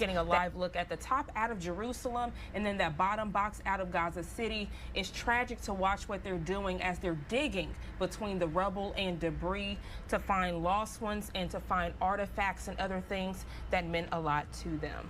Getting a live look at the top out of Jerusalem and then that bottom box out of Gaza City. It's tragic to watch what they're doing as they're digging between the rubble and debris to find lost ones and to find artifacts and other things that meant a lot to them.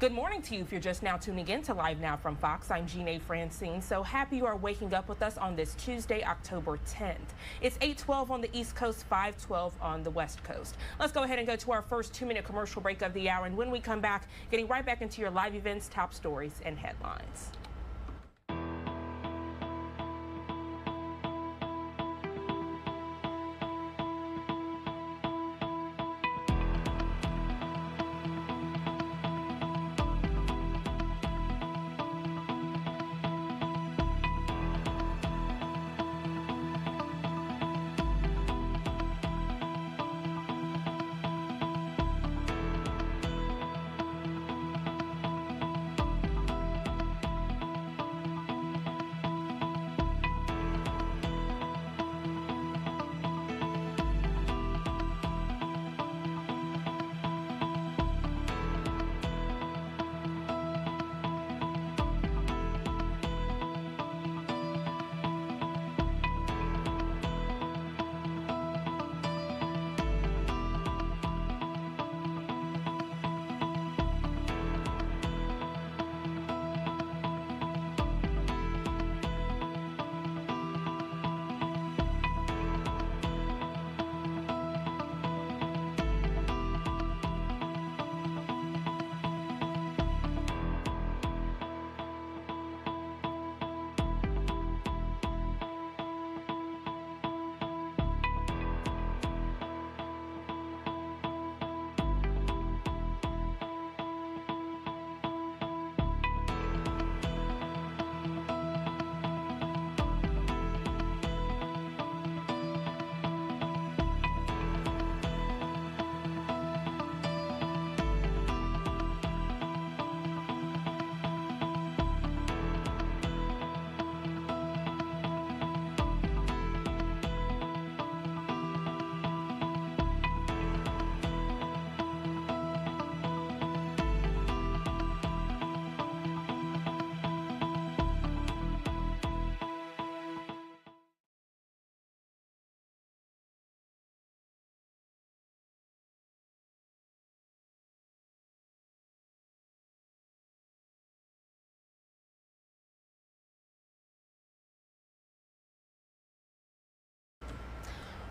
Good morning to you if you're just now tuning in to Live Now from Fox. I'm Jeanne Francine. So happy you are waking up with us on this Tuesday, October 10th. It's 8:12 on the East Coast, 5:12 on the West Coast. Let's go ahead and go to our first 2-minute commercial break of the hour. And when we come back, getting right back into your live events, top stories, and headlines.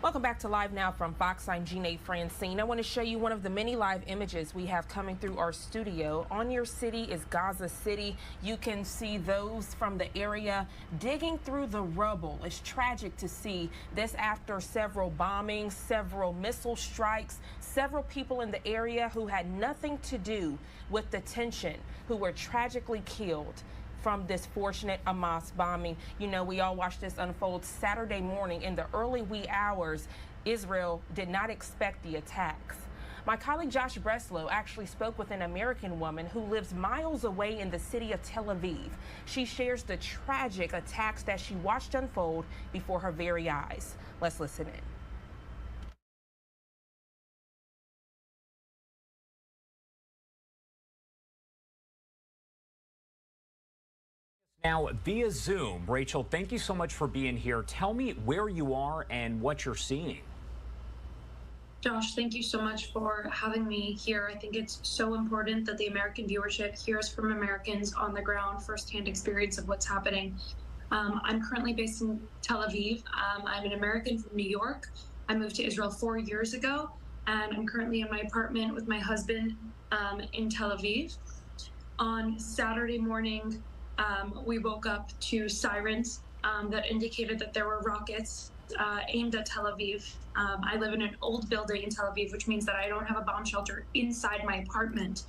Welcome back to Live Now from Fox. I'm Jeanne Francine. I want to show you one of the many live images we have coming through our studio. On your city is Gaza City. You can see those from the area digging through the rubble. It's tragic to see this after several bombings, several missile strikes, several people in the area who had nothing to do with the tension who were tragically killed from this fortunate Hamas bombing. You know, we all watched this unfold Saturday morning in the early wee hours. Israel did not expect the attacks. My colleague Josh Breslow actually spoke with an American woman who lives miles away in the city of Tel Aviv. She shares the tragic attacks that she watched unfold before her very eyes. Let's listen in. Now, via Zoom, Rachel, thank you so much for being here. Tell me where you are and what you're seeing. Josh, thank you so much for having me here. I think it's so important that the American viewership hears from Americans on the ground, firsthand experience of what's happening. I'm currently based in Tel Aviv. I'm an American from New York. I moved to Israel 4 years ago, and I'm currently in my apartment with my husband in Tel Aviv. On Saturday morning, we woke up to sirens that indicated that there were rockets aimed at Tel Aviv. I live in an old building in Tel Aviv, which means that I don't have a bomb shelter inside my apartment.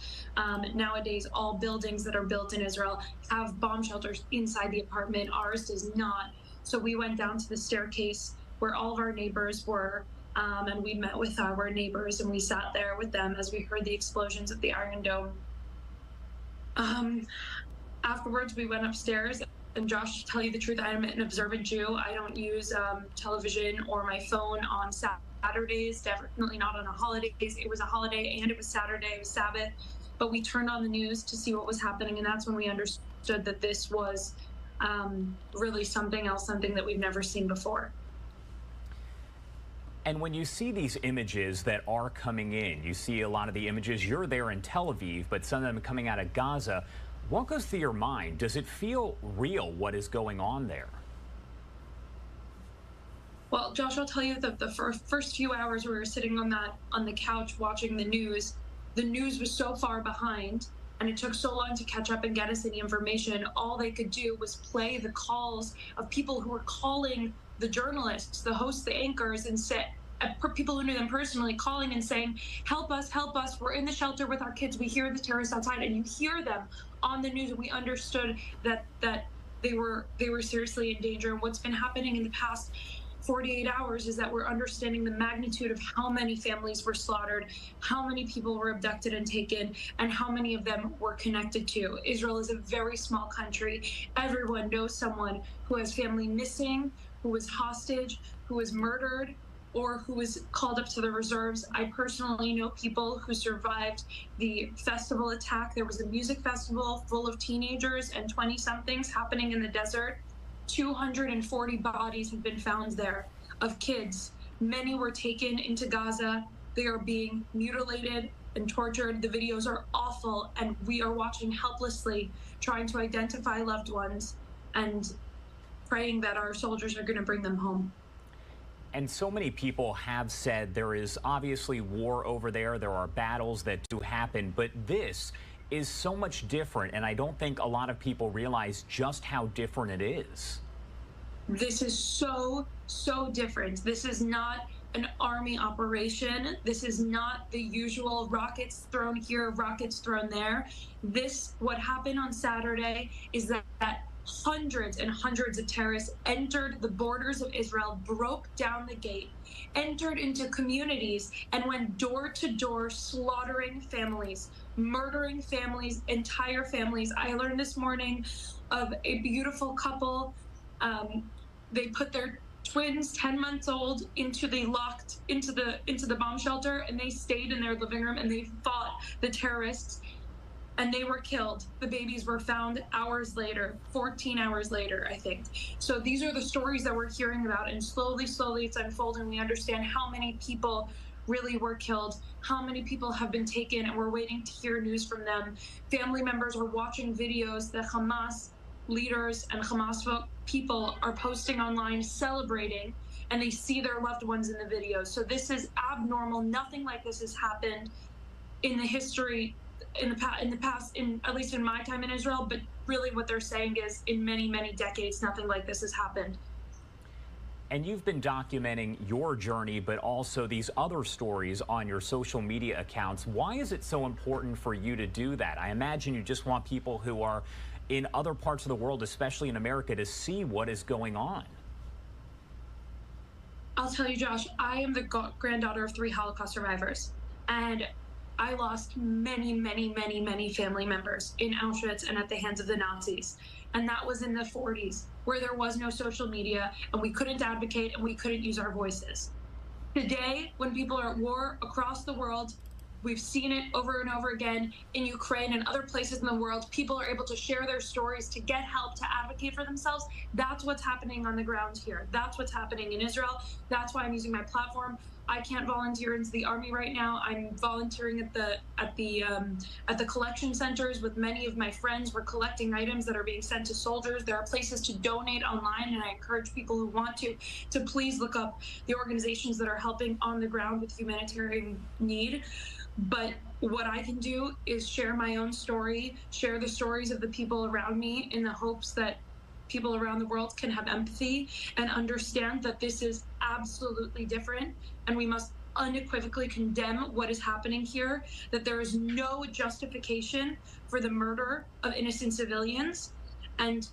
Nowadays, all buildings that are built in Israel have bomb shelters inside the apartment. Ours does not. So we went down to the staircase where all of our neighbors were, and we met with our neighbors, and we sat there with them as we heard the explosions of the Iron Dome. Afterwards, we went upstairs, and Josh, to tell you the truth, I am an observant Jew. I don't use television or my phone on Saturdays, definitely not on holidays. It was a holiday and it was Saturday, it was Sabbath. but we turned on the news to see what was happening, and that's when we understood that this was really something else, something that we've never seen before. And when you see these images that are coming in, you see a lot of the images, you're there in Tel Aviv, but some of them coming out of Gaza. What goes through your mind? Does it feel real what is going on there? Well, Josh, I'll tell you that the first few hours we were sitting on the couch watching the news was so far behind, and it took so long to catch up and get us any information. All they could do was play the calls of people who were calling the journalists, the hosts, the anchors, and people who knew them personally, calling and saying, help us, we're in the shelter with our kids, we hear the terrorists outside. And you hear them on the news, and we understood that they were seriously in danger. And what's been happening in the past 48 hours is that we're understanding the magnitude of how many families were slaughtered, how many people were abducted and taken, and how many of them were connected to. Israel is a very small country. Everyone knows someone who has family missing, who was hostage, who was murdered, or who was called up to the reserves. I personally know people who survived the festival attack. There was a music festival full of teenagers and 20-somethings happening in the desert. 240 bodies have been found there of kids. Many were taken into Gaza. They are being mutilated and tortured. The videos are awful, and we are watching helplessly, trying to identify loved ones and praying that our soldiers are going to bring them home. And so many people have said there is obviously war over there. There are battles that do happen, but this is so much different, and I don't think a lot of people realize just how different it is. This is so different. This is not an army operation. This is not the usual rockets thrown here, rockets thrown there. What happened on Saturday is that hundreds and hundreds of terrorists entered the borders of Israel, broke down the gate, entered into communities, and went door to door, slaughtering families, murdering families, entire families. I learned this morning of a beautiful couple. They put their twins, 10 months old, into the bomb shelter, and they stayed in their living room and they fought the terrorists. And they were killed. The babies were found hours later, 14 hours later, I think. So these are the stories that we're hearing about, and slowly it's unfolding. We understand how many people really were killed, how many people have been taken, and we're waiting to hear news from them. Family members are watching videos that Hamas leaders and Hamas people are posting online celebrating, and they see their loved ones in the videos. So this is abnormal. Nothing like this has happened in the history in the past, at least in my time in Israel, but really what they're saying is in many decades, nothing like this has happened. And you've been documenting your journey, but also these other stories on your social media accounts. Why is it so important for you to do that? I imagine you just want people who are in other parts of the world, especially in America, to see what is going on. I'll tell you, Josh, I am the granddaughter of 3 Holocaust survivors, and I lost many family members in Auschwitz and at the hands of the Nazis. And that was in the 40s, where there was no social media and we couldn't advocate and we couldn't use our voices. Today, when people are at war across the world, we've seen it over and over again in Ukraine and other places in the world. People are able to share their stories, to get help, to advocate for themselves. That's what's happening on the ground here. That's what's happening in Israel. That's why I'm using my platform. I can't volunteer into the army right now. I'm volunteering at the collection centers with many of my friends. We're collecting items that are being sent to soldiers. There are places to donate online, and I encourage people who want to please look up the organizations that are helping on the ground with humanitarian need. But what I can do is share my own story, share the stories of the people around me, in the hopes that people around the world can have empathy and understand that this is absolutely different, and we must unequivocally condemn what is happening here, that there is no justification for the murder of innocent civilians. And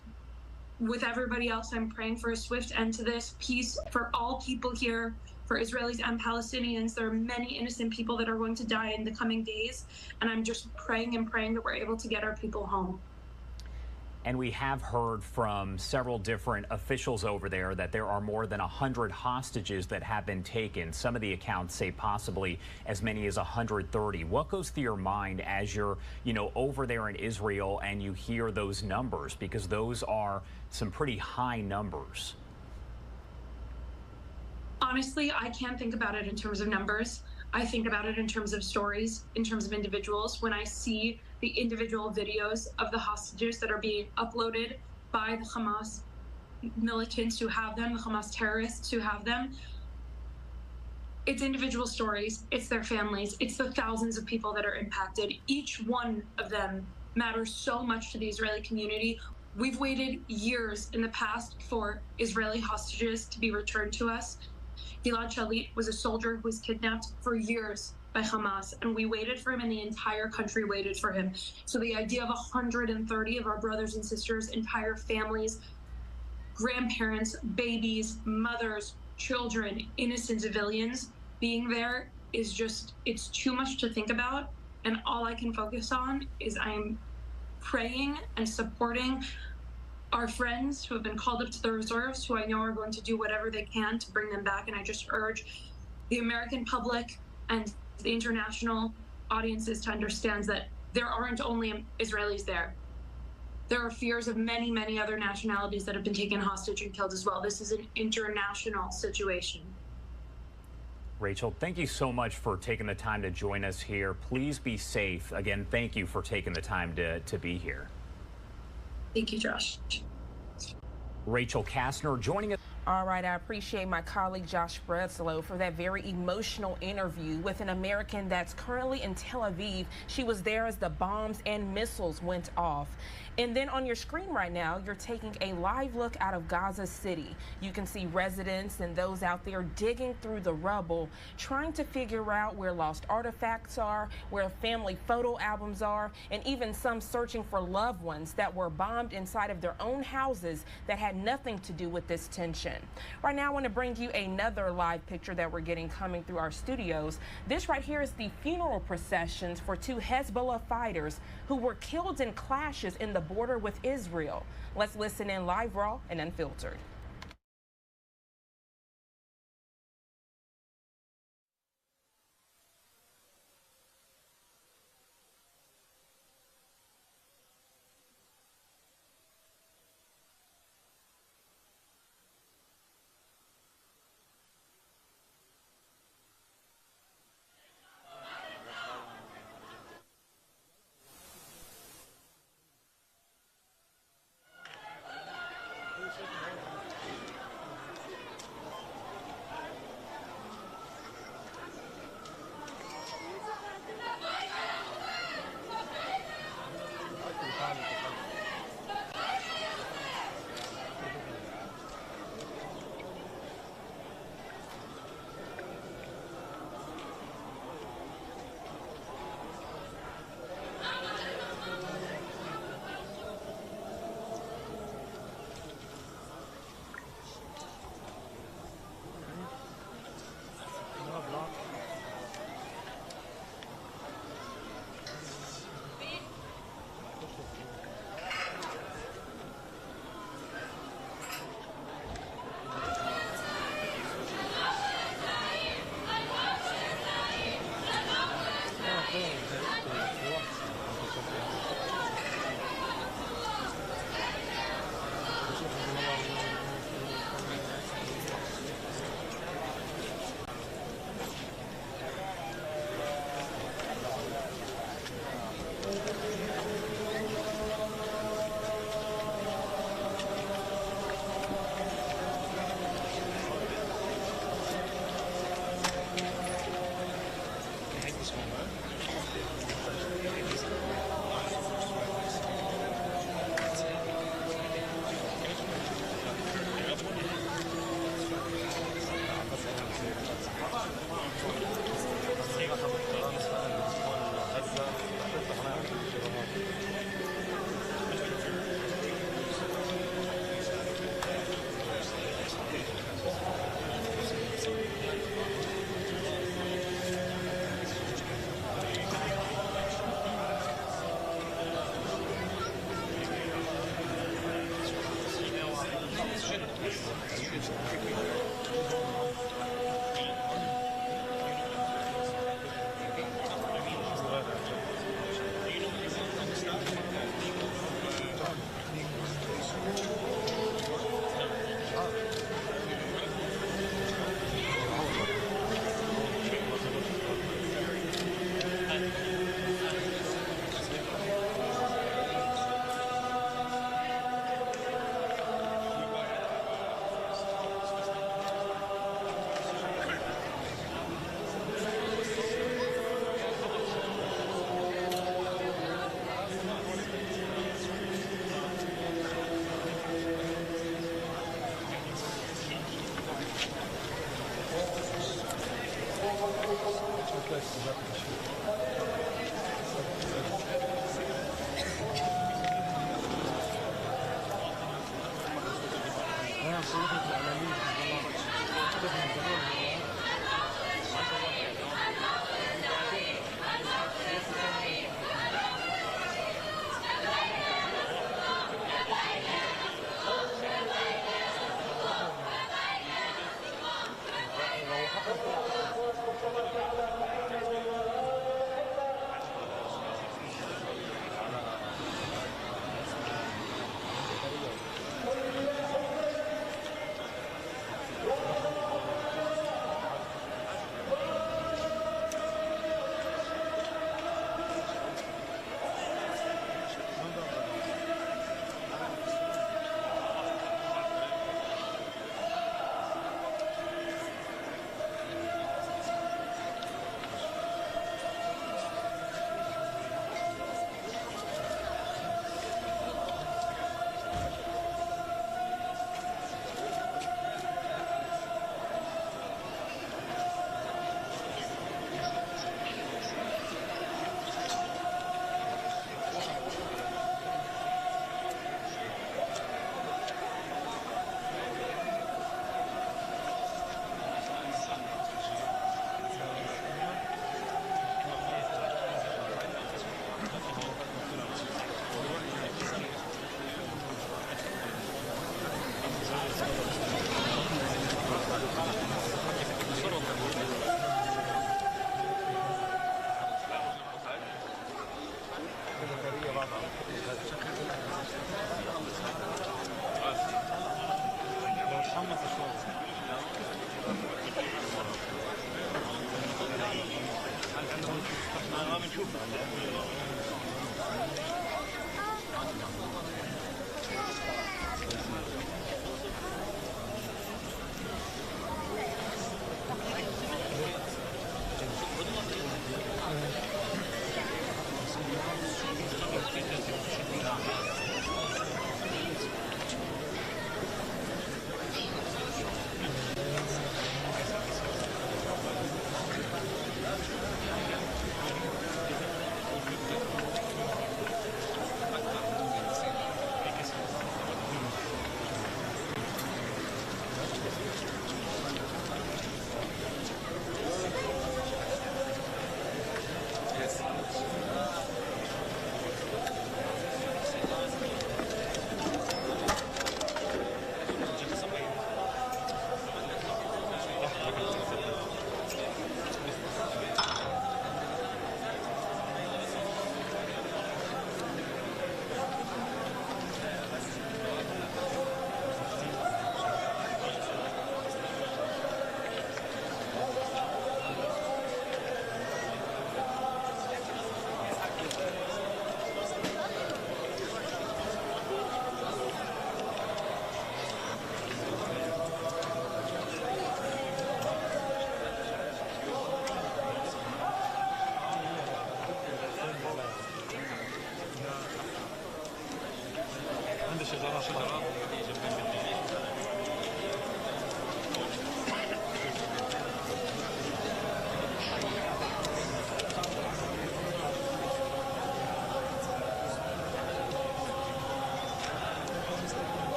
with everybody else, I'm praying for a swift end to this, peace for all people here, for Israelis and Palestinians. There are many innocent people that are going to die in the coming days, and I'm just praying and praying that we're able to get our people home. And we have heard from several different officials over there that there are more than 100 hostages that have been taken. Some of the accounts say possibly as many as 130. What goes through your mind as you're, over there in Israel and you hear those numbers? Because those are some pretty high numbers. Honestly, I can't think about it in terms of numbers. I think about it in terms of stories, in terms of individuals. When I see the individual videos of the hostages that are being uploaded by the Hamas militants who have them, the Hamas terrorists who have them, it's individual stories, it's their families, it's the thousands of people that are impacted. Each one of them matters so much to the Israeli community. We've waited years in the past for Israeli hostages to be returned to us. Gilad Shalit was a soldier who was kidnapped for years by Hamas, and we waited for him, and the entire country waited for him. So the idea of 130 of our brothers and sisters, entire families, grandparents, babies, mothers, children, innocent civilians being there is just, it's too much to think about. And all I can focus on is I'm praying and supporting our friends who have been called up to the reserves, who I know are going to do whatever they can to bring them back. And I just urge the American public and the international audiences to understand that there aren't only Israelis there. There are fears of many, many other nationalities that have been taken hostage and killed as well. This is an international situation. Rachel, thank you so much for taking the time to join us here. Please be safe. Again, thank you for taking the time to be here. Thank you, Josh. Rachel Kastner joining us. All right, I appreciate my colleague Josh Breslow for that very emotional interview with an American that's currently in Tel Aviv. She was there as the bombs and missiles went off. And then on your screen right now, you're taking a live look out of Gaza City. You can see residents and those out there digging through the rubble, trying to figure out where lost artifacts are, where family photo albums are, and even some searching for loved ones that were bombed inside of their own houses that had nothing to do with this tension. Right now, I want to bring you another live picture that we're getting coming through our studios. This right here is the funeral processions for two Hezbollah fighters who were killed in clashes in the border with Israel. Let's listen in live, raw, and unfiltered.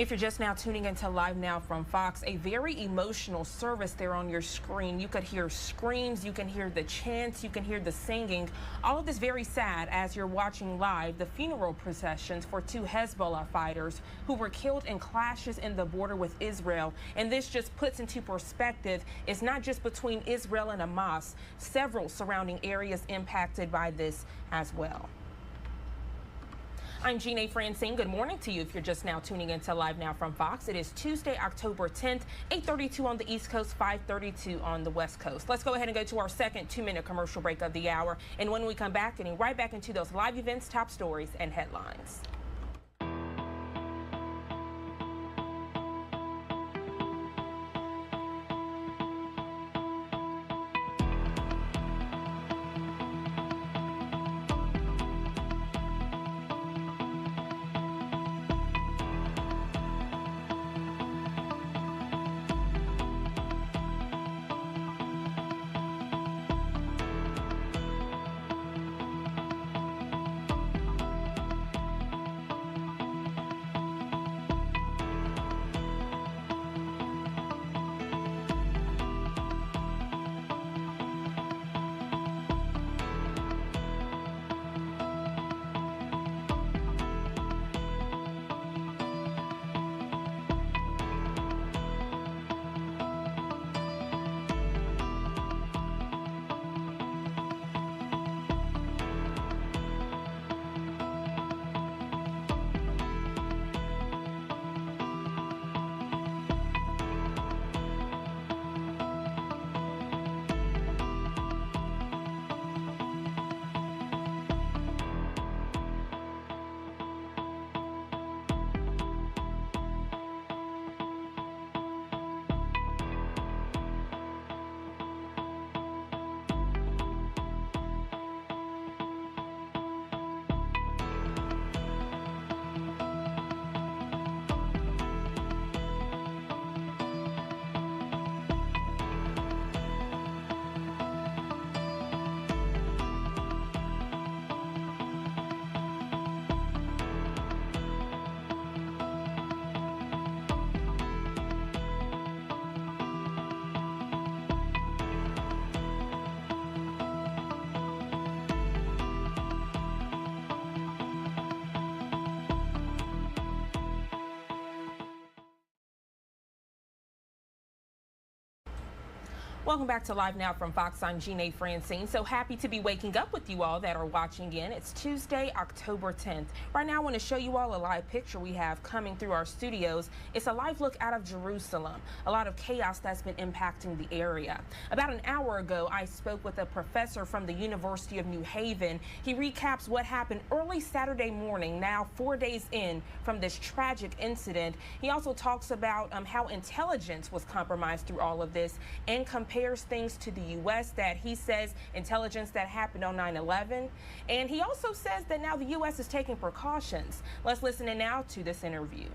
If you're just now tuning into Live Now from Fox, a very emotional service there on your screen. You could hear screams, you can hear the chants, you can hear the singing. All of this very sad as you're watching live the funeral processions for two Hezbollah fighters who were killed in clashes in the border with Israel. And this just puts into perspective, it's not just between Israel and Hamas, several surrounding areas impacted by this as well. I'm Jeanne Francine. Good morning to you if you're just now tuning into Live Now from Fox. It is Tuesday, October 10th, 8:32 on the East Coast, 5:32 on the West Coast. Let's go ahead and go to our second 2-minute commercial break of the hour. And when we come back, getting right back into those live events, top stories, and headlines. Welcome back to Live Now from Fox. I'm Jeanne Francine. So happy to be waking up with you all that are watching in. It's Tuesday, October 10th. Right now, I want to show you all a live picture we have coming through our studios. It's a live look out of Jerusalem. A lot of chaos that's been impacting the area. About an hour ago, I spoke with a professor from the University of New Haven. He recaps what happened early Saturday morning, now 4 days in from this tragic incident. He also talks about how intelligence was compromised through all of this and compares things to the U.S. that he says intelligence that happened on 9/11. And he also says that now the U.S. is taking precautions. Let's listen in now to this interview.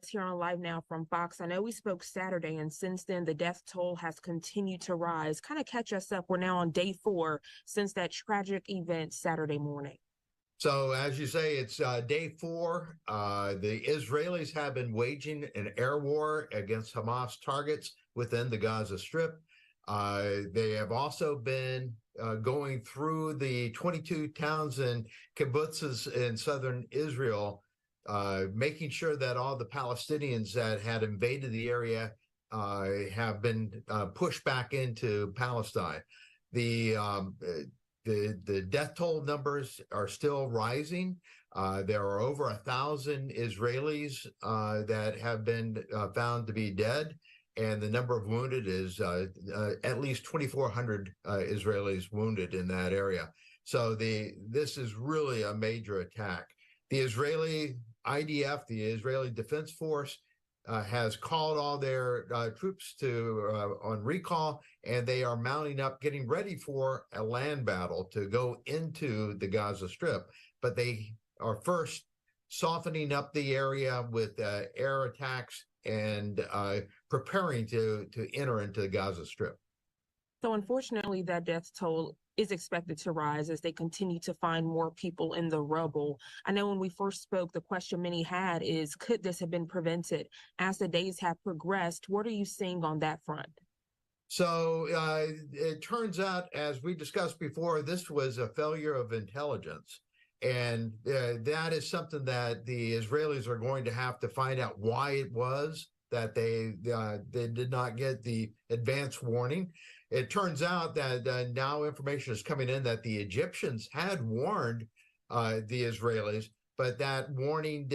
Here on Live Now from Fox. I know we spoke Saturday, and since then the death toll has continued to rise. Kind of catch us up. We're now on day 4 since that tragic event Saturday morning. So, as you say, it's day 4. The Israelis have been waging an air war against Hamas targets within the Gaza Strip. They have also been going through the 22 towns and kibbutzes in southern Israel, making sure that all the Palestinians that had invaded the area have been pushed back into Palestine. The death toll numbers are still rising. There are over 1,000 Israelis that have been found to be dead, and the number of wounded is at least 2,400 Israelis wounded in that area. So this is really a major attack. The Israeli IDF, the Israeli Defense Force, has called all their troops on recall, and they are mounting up, getting ready for a land battle to go into the Gaza Strip. But they are first softening up the area with air attacks and preparing to enter into the Gaza Strip. So unfortunately, that death toll is expected to rise as they continue to find more people in the rubble. I know when we first spoke, the question many had is, could this have been prevented? As the days have progressed, what are you seeing on that front? So it turns out, as we discussed before, this was a failure of intelligence. And that is something that the Israelis are going to have to find out why it was that they did not get the advance warning. It turns out that now information is coming in that the Egyptians had warned the Israelis, but that warning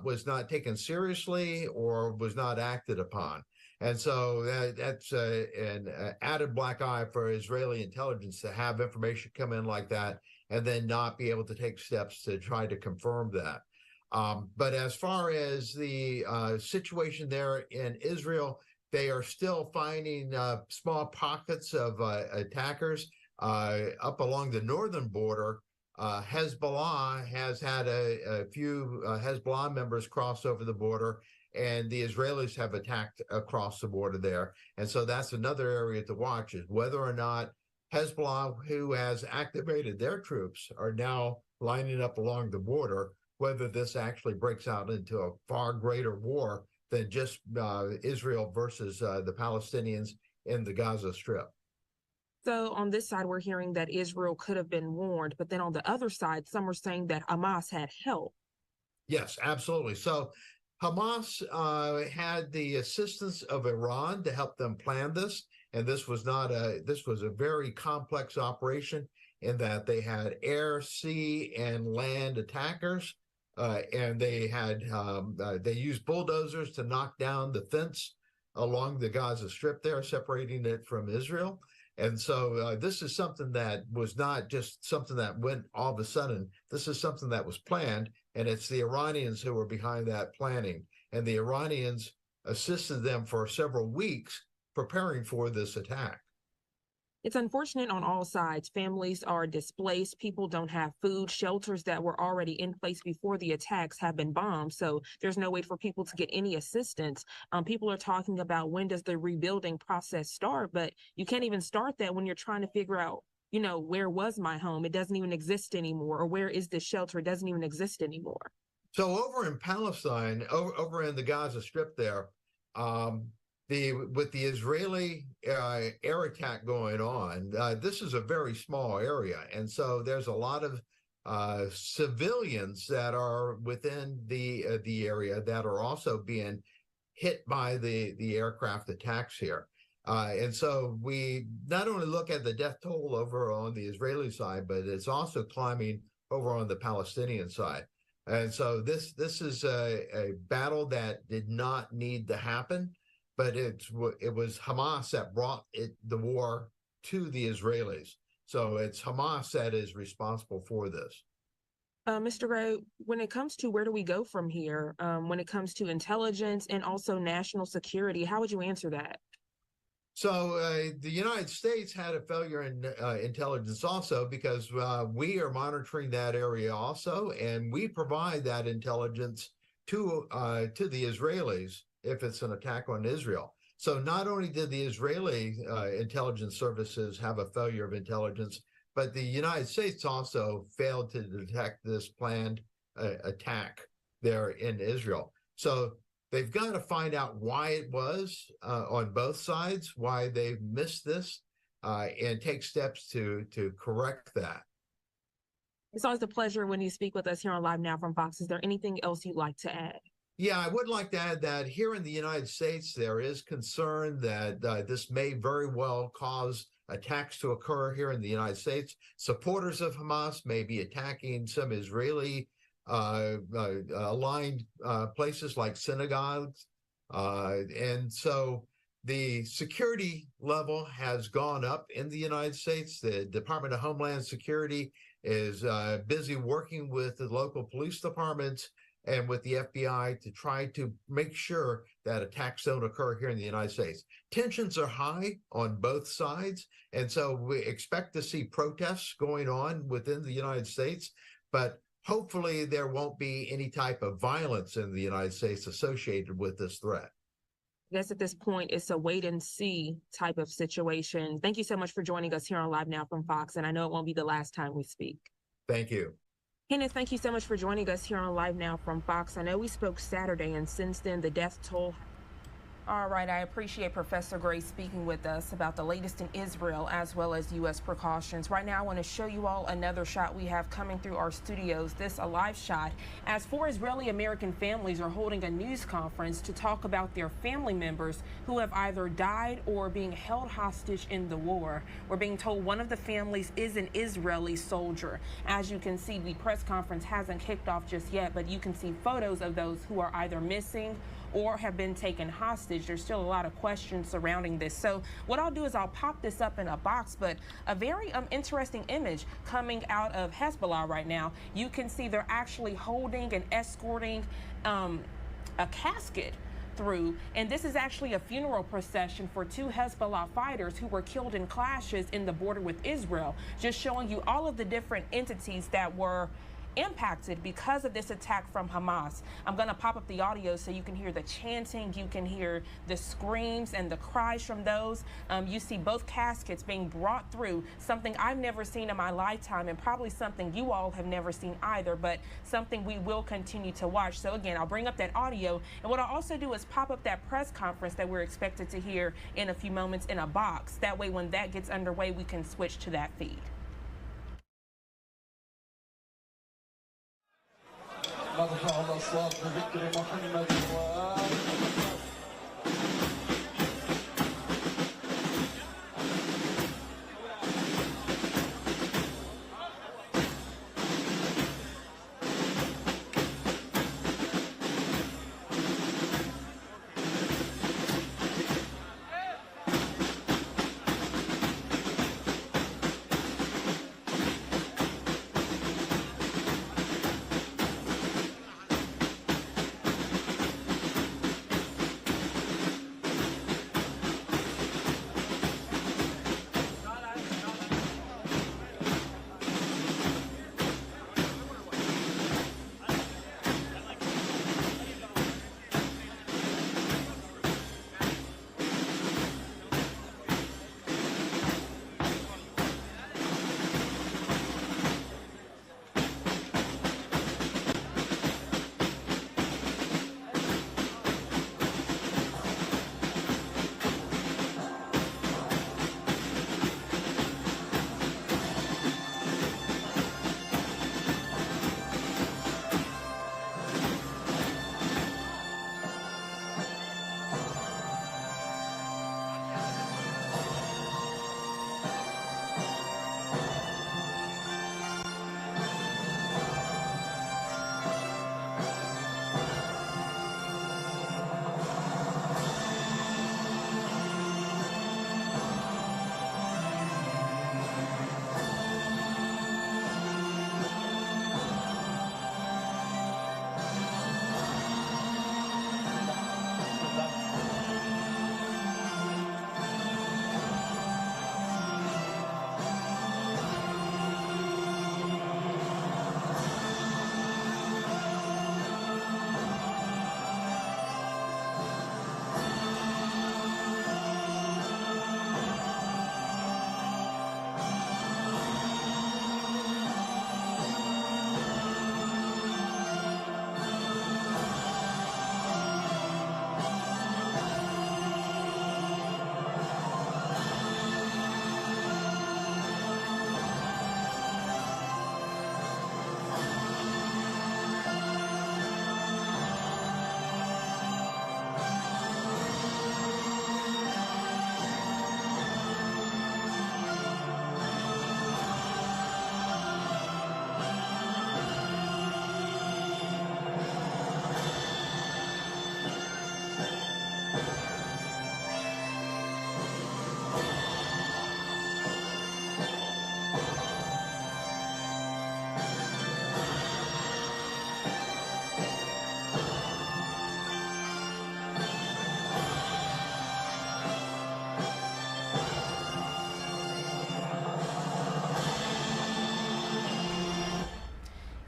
was not taken seriously or was not acted upon. And so that's an added black eye for Israeli intelligence to have information come in like that and then not be able to take steps to try to confirm that. But as far as the situation there in Israel, they are still finding small pockets of attackers up along the northern border. Hezbollah has had a few Hezbollah members cross over the border, and the Israelis have attacked across the border there. And so that's another area to watch, is whether or not Hezbollah, who has activated their troops, are now lining up along the border, whether this actually breaks out into a far greater war than just Israel versus the Palestinians in the Gaza Strip. So on this side, we're hearing that Israel could have been warned, but then on the other side, some are saying that Hamas had help. Yes, absolutely. So Hamas had the assistance of Iran to help them plan this, and this was a very complex operation in that they had air, sea, and land attackers, and they used bulldozers to knock down the fence along the Gaza Strip there, separating it from Israel. And so this is something that was not just something that went all of a sudden. This is something that was planned, and it's the Iranians who were behind that planning. And the Iranians assisted them for several weeks preparing for this attack. It's unfortunate on all sides. Families are displaced. People don't have food. Shelters that were already in place before the attacks have been bombed. So there's no way for people to get any assistance. People are talking about, when does the rebuilding process start? But you can't even start that when you're trying to figure out, where was my home? It doesn't even exist anymore. Or where is this shelter? It doesn't even exist anymore. So over in Palestine, over in the Gaza Strip there, with the Israeli air attack going on, this is a very small area, and so there's a lot of civilians that are within the area that are also being hit by the aircraft attacks here. And so we not only look at the death toll over on the Israeli side, but it's also climbing over on the Palestinian side. And so this is a battle that did not need to happen, but it was Hamas that brought the war to the Israelis. So it's Hamas that is responsible for this. Mr. Gray, when it comes to where do we go from here, when it comes to intelligence and also national security, how would you answer that? So the United States had a failure in intelligence also, because we are monitoring that area also, and we provide that intelligence to the Israelis if it's an attack on Israel. So not only did the Israeli intelligence services have a failure of intelligence, but the United States also failed to detect this planned attack there in Israel. So they've got to find out why it was on both sides, why they missed this, and take steps to correct that. It's always a pleasure when you speak with us here on Live Now from Fox. Is there anything else you'd like to add? Yeah, I would like to add that here in the United States, there is concern that this may very well cause attacks to occur here in the United States. Supporters of Hamas may be attacking some Israeli aligned places like synagogues. And so the security level has gone up in the United States. The Department of Homeland Security is busy working with the local police departments and with the FBI to try to make sure that attacks don't occur here in the United States. Tensions are high on both sides, and so we expect to see protests going on within the United States, but hopefully there won't be any type of violence in the United States associated with this threat. I guess at this point, it's a wait and see type of situation. Thank you so much for joining us here on Live Now from Fox, and I know it won't be the last time we speak. Thank you. Kenneth, thank you so much for joining us here on Live Now from Fox. I know we spoke Saturday, and since then, the death toll. All right, I appreciate Professor Gray speaking with us about the latest in Israel as well as U.S. precautions. Right now, I want to show you all another shot we have coming through our studios. This a live shot as 4 Israeli American families are holding a news conference to talk about their family members who have either died or are being held hostage in the war. We're being told one of the families is an Israeli soldier. As you can see, the press conference hasn't kicked off just yet, but you can see photos of those who are either missing or have been taken hostage. There's still a lot of questions surrounding this. So what I'll do is I'll pop this up in a box, but a very interesting image coming out of Hezbollah right now. You can see they're actually holding and escorting a casket through, and this is actually a funeral procession for 2 Hezbollah fighters who were killed in clashes in the border with Israel, just showing you all of the different entities that were impacted because of this attack from Hamas. I'm going to pop up the audio so you can hear the chanting, you can hear the screams and the cries from those. You see both caskets being brought through, something I've never seen in my lifetime and probably something you all have never seen either, but something we will continue to watch. So again, I'll bring up that audio, and what I'll also do is pop up that press conference that we're expected to hear in a few moments in a box. That way when that gets underway, we can switch to that feed. نرفع الأصوات بذكر محمد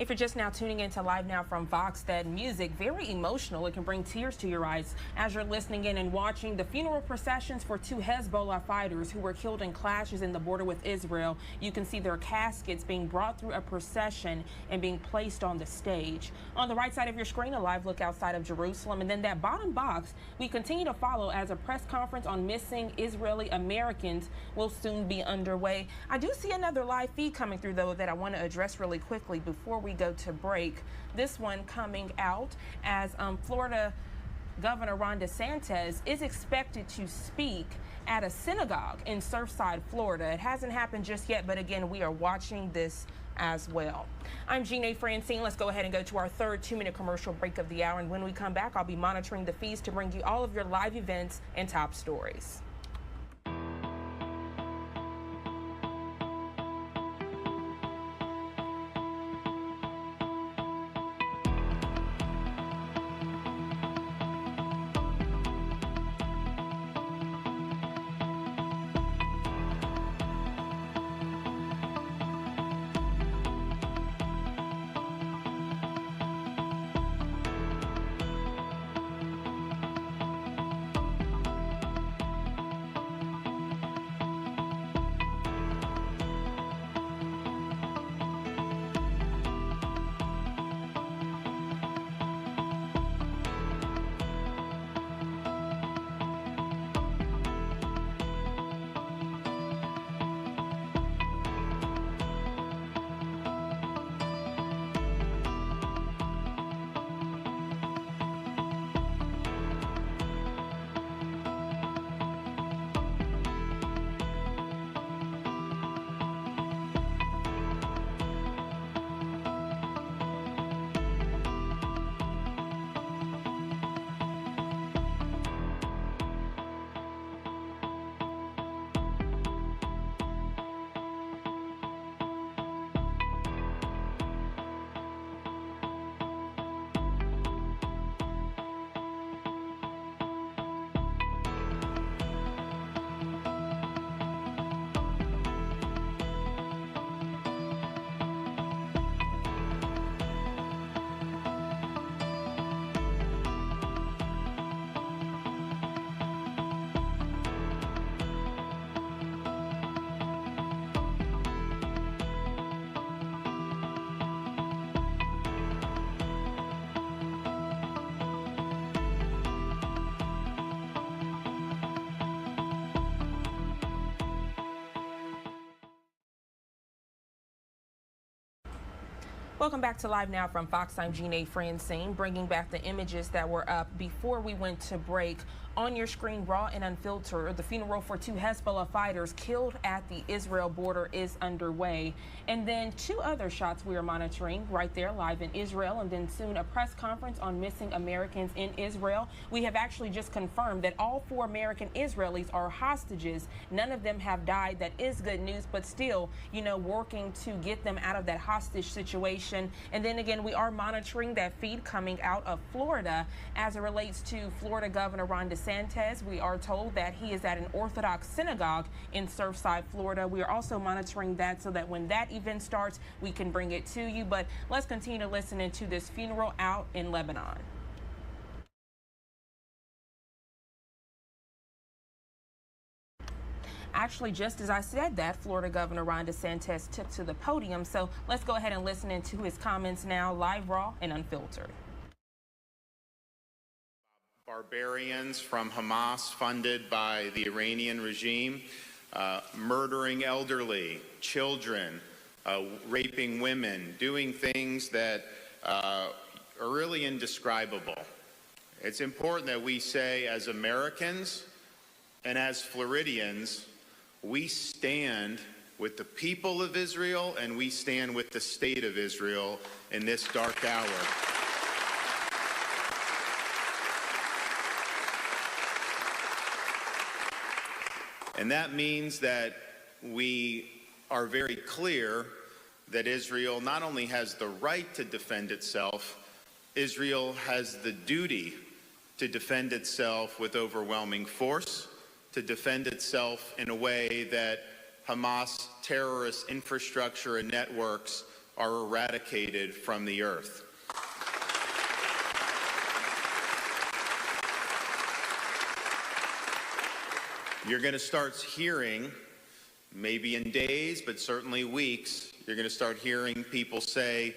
If you're just now tuning into Live Now from Fox, that music, very emotional. It can bring tears to your eyes as you're listening in and watching the funeral processions for two Hezbollah fighters who were killed in clashes in the border with Israel. You can see their caskets being brought through a procession and being placed on the stage. On the right side of your screen, a live look outside of Jerusalem. And then that bottom box, we continue to follow as a press conference on missing Israeli Americans will soon be underway. I do see another live feed coming through, though, that I want to address really quickly before we go to break. This one coming out as Florida Governor Ron DeSantis is expected to speak at a synagogue in Surfside, Florida. It hasn't happened just yet, but again, we are watching this as well. I'm Jeanne Francine. Let's go ahead and go to our third 2-minute commercial break of the hour. And when we come back, I'll be monitoring the feeds to bring you all of your live events and top stories. Welcome back to Live Now from Fox. I'm Jeanne Francine, bringing back the images that were up before we went to break. On your screen, raw and unfiltered, the funeral for two Hezbollah fighters killed at the Israel border is underway. And then two other shots we are monitoring right there live in Israel, and then soon a press conference on missing Americans in Israel. We have actually just confirmed that all 4 American Israelis are hostages. None of them have died. That is good news, but still, working to get them out of that hostage situation. And then again, we are monitoring that feed coming out of Florida as it relates to Florida Governor Ron DeSantis. We are told that he is at an Orthodox synagogue in Surfside, Florida. We are also monitoring that so that when that event starts, we can bring it to you. But let's continue to listen into this funeral out in Lebanon. Actually, just as I said that, Florida Governor Ron DeSantis took to the podium. So let's go ahead and listen into his comments now, live, raw, and unfiltered. Barbarians from Hamas, funded by the Iranian regime, murdering elderly, children, raping women, doing things that are really indescribable. It's important that we say, as Americans and as Floridians, we stand with the people of Israel and we stand with the state of Israel in this dark hour. And that means that we are very clear that Israel not only has the right to defend itself, Israel has the duty to defend itself with overwhelming force, to defend itself in a way that Hamas terrorist infrastructure and networks are eradicated from the earth. You're going to start hearing, maybe in days, but certainly weeks, you're going to start hearing people say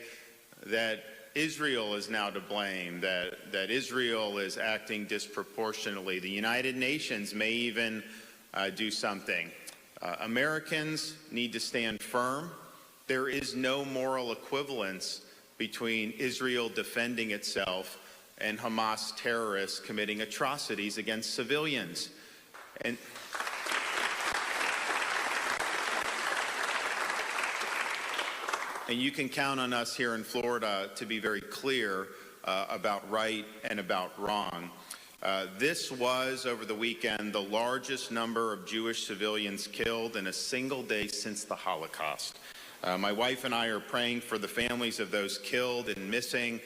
that Israel is now to blame, that Israel is acting disproportionately. The United Nations may even do something. Americans need to stand firm. There is no moral equivalence between Israel defending itself and Hamas terrorists committing atrocities against civilians. And you can count on us here in Florida to be very clear about right and about wrong. This was, over the weekend, the largest number of Jewish civilians killed in a single day since the Holocaust. My wife and I are praying for the families of those killed and missing,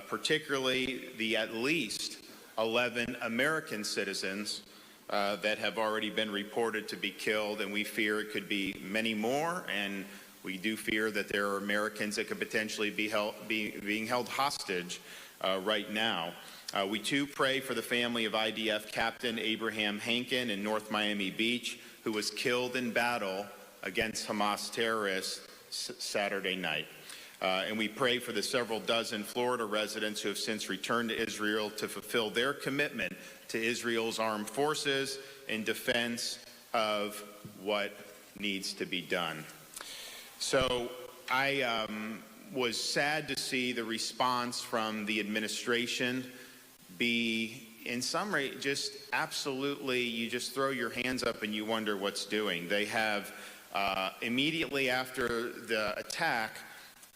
particularly the at least 11 American citizens that have already been reported to be killed, and we fear it could be many more, and we do fear that there are Americans that could potentially be being held hostage right now. We too pray for the family of IDF Captain Abraham Hankin in North Miami Beach, who was killed in battle against Hamas terrorists Saturday night. And we pray for the several dozen Florida residents who have since returned to Israel to fulfill their commitment to Israel's armed forces in defense of what needs to be done. So I was sad to see the response from the administration be, in some way, just absolutely, you just throw your hands up and you wonder what's doing. They have, immediately after the attack,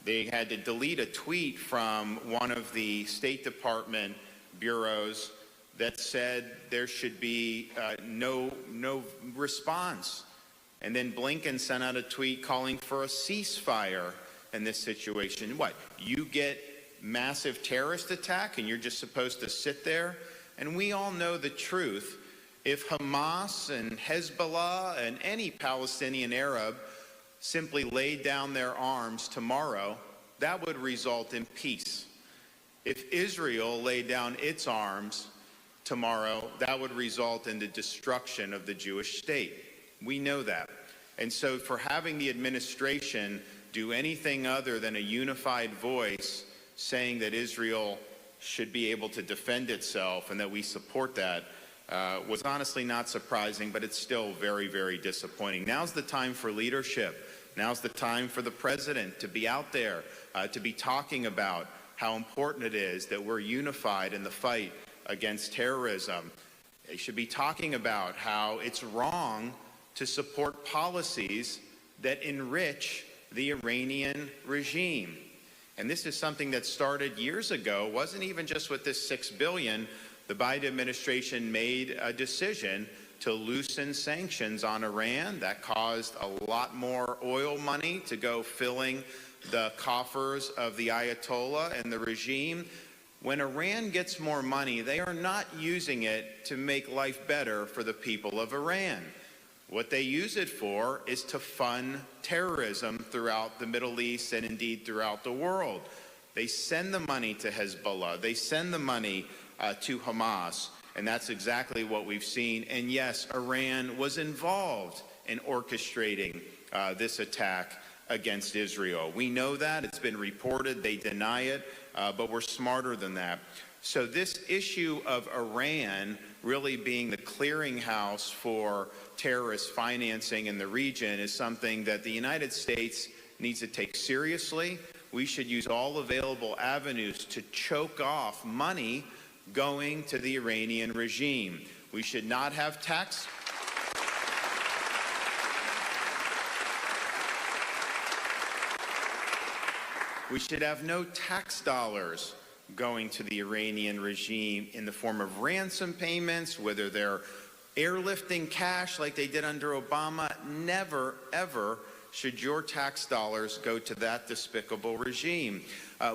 they had to delete a tweet from one of the State Department bureaus that said there should be no response. And then Blinken sent out a tweet calling for a ceasefire in this situation. What, you get massive terrorist attack and you're just supposed to sit there? And we all know the truth. If Hamas and Hezbollah and any Palestinian Arab simply laid down their arms tomorrow, that would result in peace. If Israel laid down its arms tomorrow, that would result in the destruction of the Jewish state. We know that. And so for having the administration do anything other than a unified voice saying that Israel should be able to defend itself and that we support that was honestly not surprising, but it's still very, very disappointing. Now's the time for leadership. Now's the time for the president to be out there, to be talking about how important it is that we're unified in the fight against terrorism. They should be talking about how it's wrong to support policies that enrich the Iranian regime. And this is something that started years ago. It wasn't even just with this $6 billion. The Biden administration made a decision to loosen sanctions on Iran. That caused a lot more oil money to go filling the coffers of the Ayatollah and the regime. When Iran gets more money, they are not using it to make life better for the people of Iran. What they use it for is to fund terrorism throughout the Middle East and indeed throughout the world. They send the money to Hezbollah. They send the money to Hamas. And that's exactly what we've seen. And yes, Iran was involved in orchestrating this attack against Israel. We know that. It's been reported. They deny it. But we're smarter than that. So this issue of Iran really being the clearinghouse for terrorist financing in the region is something that the United States needs to take seriously. We should use all available avenues to choke off money going to the Iranian regime. We should not have tax. We should have no tax dollars going to the Iranian regime in the form of ransom payments, whether they're airlifting cash like they did under Obama. Never, ever should your tax dollars go to that despicable regime.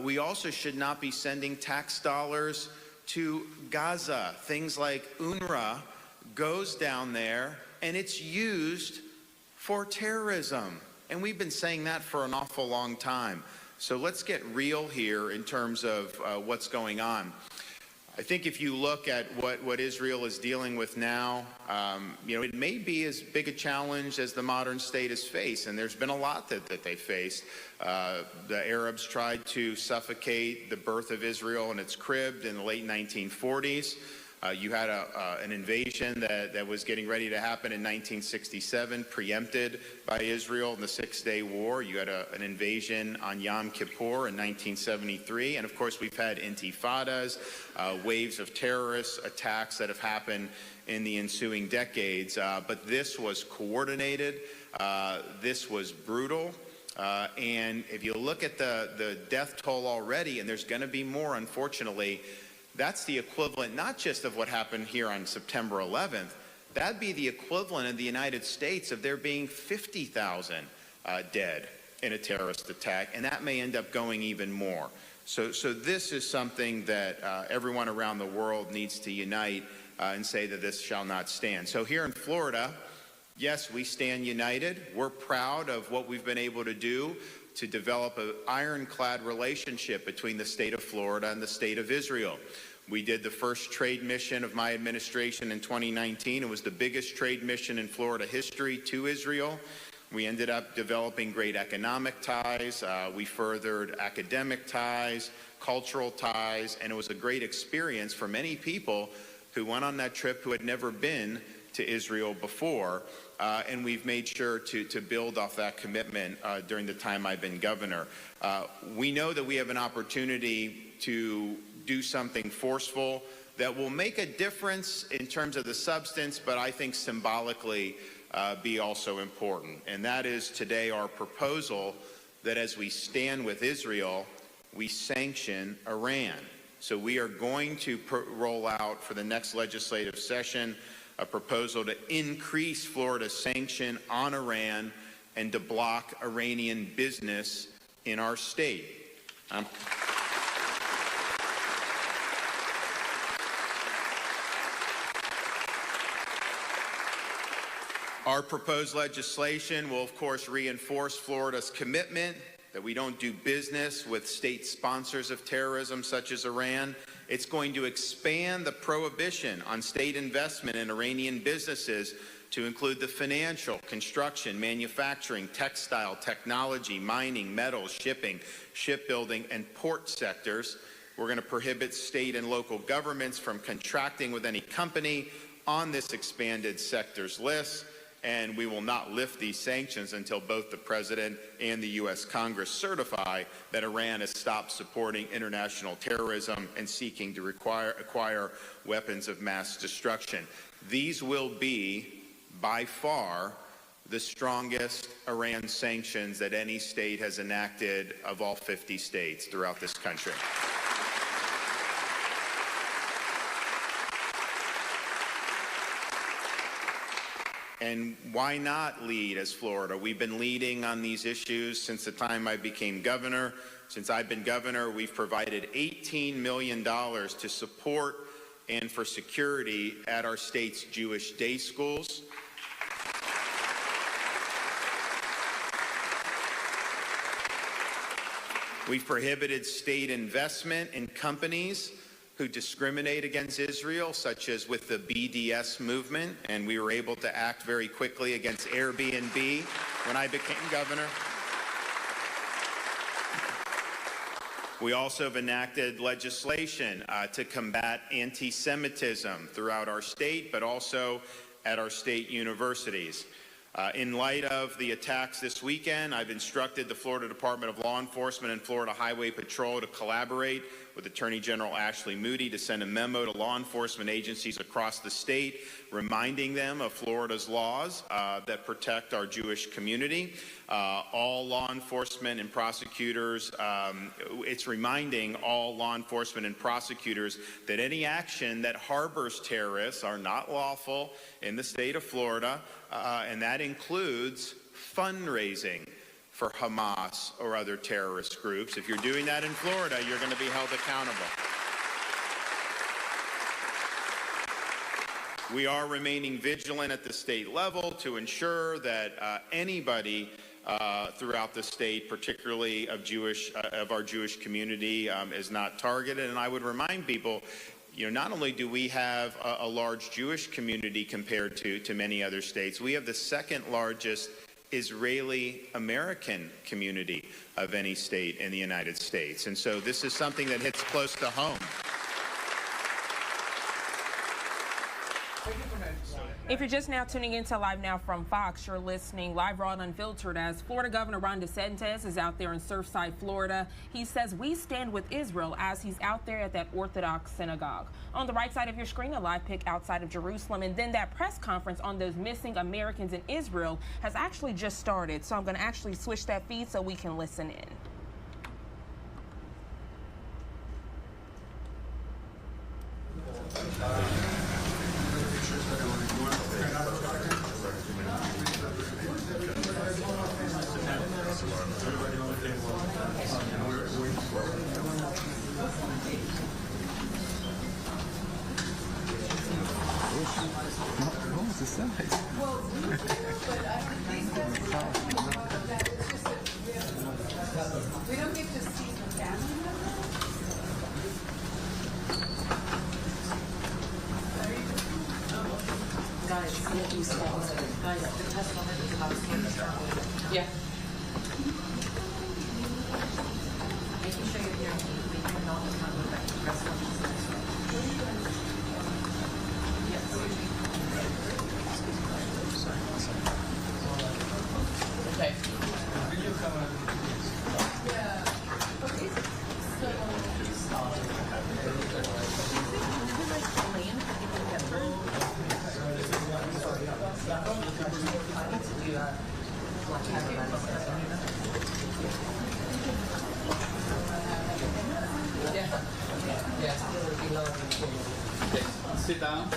We also should not be sending tax dollars to Gaza. Things like UNRWA goes down there and it's used for terrorism. And we've been saying that for an awful long time. So let's get real here in terms of what's going on. I think if you look at what Israel is dealing with now, it may be as big a challenge as the modern state has faced, and there's been a lot that they faced. The Arabs tried to suffocate the birth of Israel in its crib in the late 1940s. You had an invasion that was getting ready to happen in 1967, preempted by Israel in the Six-Day War. You had an invasion on Yom Kippur in 1973. And of course, we've had intifadas, waves of terrorist attacks that have happened in the ensuing decades. But this was coordinated. This was brutal. And if you look at the death toll already, and there's going to be more, unfortunately, that's the equivalent not just of what happened here on September 11th, that'd be the equivalent in the United States of there being 50,000 dead in a terrorist attack, and that may end up going even more. So this is something that everyone around the world needs to unite and say that this shall not stand. So here in Florida, yes, we stand united. We're proud of what we've been able to do to develop an ironclad relationship between the state of Florida and the state of Israel. We did the first trade mission of my administration in 2019. It was the biggest trade mission in Florida history to Israel. We ended up developing great economic ties. We furthered academic ties, cultural ties, and it was a great experience for many people who went on that trip who had never been to Israel before. And we've made sure to build off that commitment during the time I've been governor. We know that we have an opportunity to do something forceful that will make a difference in terms of the substance, but I think symbolically be also important. And that is today our proposal that as we stand with Israel, we sanction Iran. So we are going to roll out for the next legislative session a proposal to increase Florida's sanction on Iran and to block Iranian business in our state. Our proposed legislation will, of course, reinforce Florida's commitment that we don't do business with state sponsors of terrorism such as Iran. It's going to expand the prohibition on state investment in Iranian businesses to include the financial, construction, manufacturing, textile, technology, mining, metals, shipping, shipbuilding, and port sectors. We're going to prohibit state and local governments from contracting with any company on this expanded sectors list. And we will not lift these sanctions until both the President and the U.S. Congress certify that Iran has stopped supporting international terrorism and seeking to acquire weapons of mass destruction. These will be, by far, the strongest Iran sanctions that any state has enacted of all 50 states throughout this country. And why not lead as Florida? We've been leading on these issues since the time I became governor. Since I've been governor, we've provided $18 million to support and for security at our state's Jewish day schools. We've prohibited state investment in companies who discriminate against Israel, such as with the BDS movement, and we were able to act very quickly against Airbnb when I became governor. We also have enacted legislation to combat anti-Semitism throughout our state, but also at our state universities. In light of the attacks this weekend, I've instructed the Florida Department of Law Enforcement and Florida Highway Patrol to collaborate with Attorney General Ashley Moody to send a memo to law enforcement agencies across the state, reminding them of Florida's laws that protect our Jewish community. All law enforcement and prosecutors, it's reminding all law enforcement and prosecutors that any action that harbors terrorists are not lawful in the state of Florida, and that includes fundraising for Hamas or other terrorist groups. If you're doing that in Florida, you're going to be held accountable. We are remaining vigilant at the state level to ensure that anybody throughout the state, particularly of our Jewish community, is not targeted. And I would remind people, not only do we have a large Jewish community compared to many other states, we have the second largest Israeli American community of any state in the United States. And so this is something that hits close to home. If you're just now tuning into Live Now from Fox, you're listening live, raw, and unfiltered as Florida Governor Ron DeSantis is out there in Surfside, Florida. He says we stand with Israel as he's out there at that Orthodox synagogue. On the right side of your screen, a live pic outside of Jerusalem, and then that press conference on those missing Americans in Israel has actually just started. So I'm going to actually switch that feed so we can listen in. We don't get to see the family members. Guys, the testimony is about to yeah. Making sure you're here. We cannot go back to the press conference. Okay. Yeah. Okay. Sit down.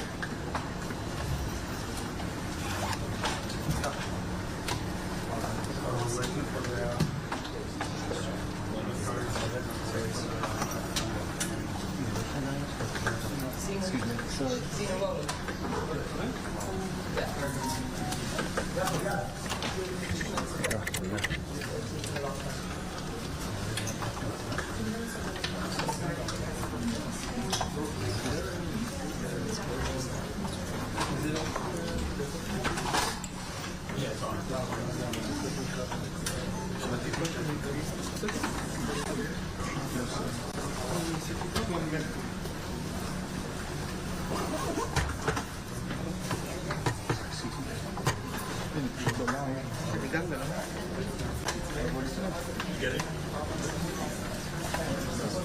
Get it?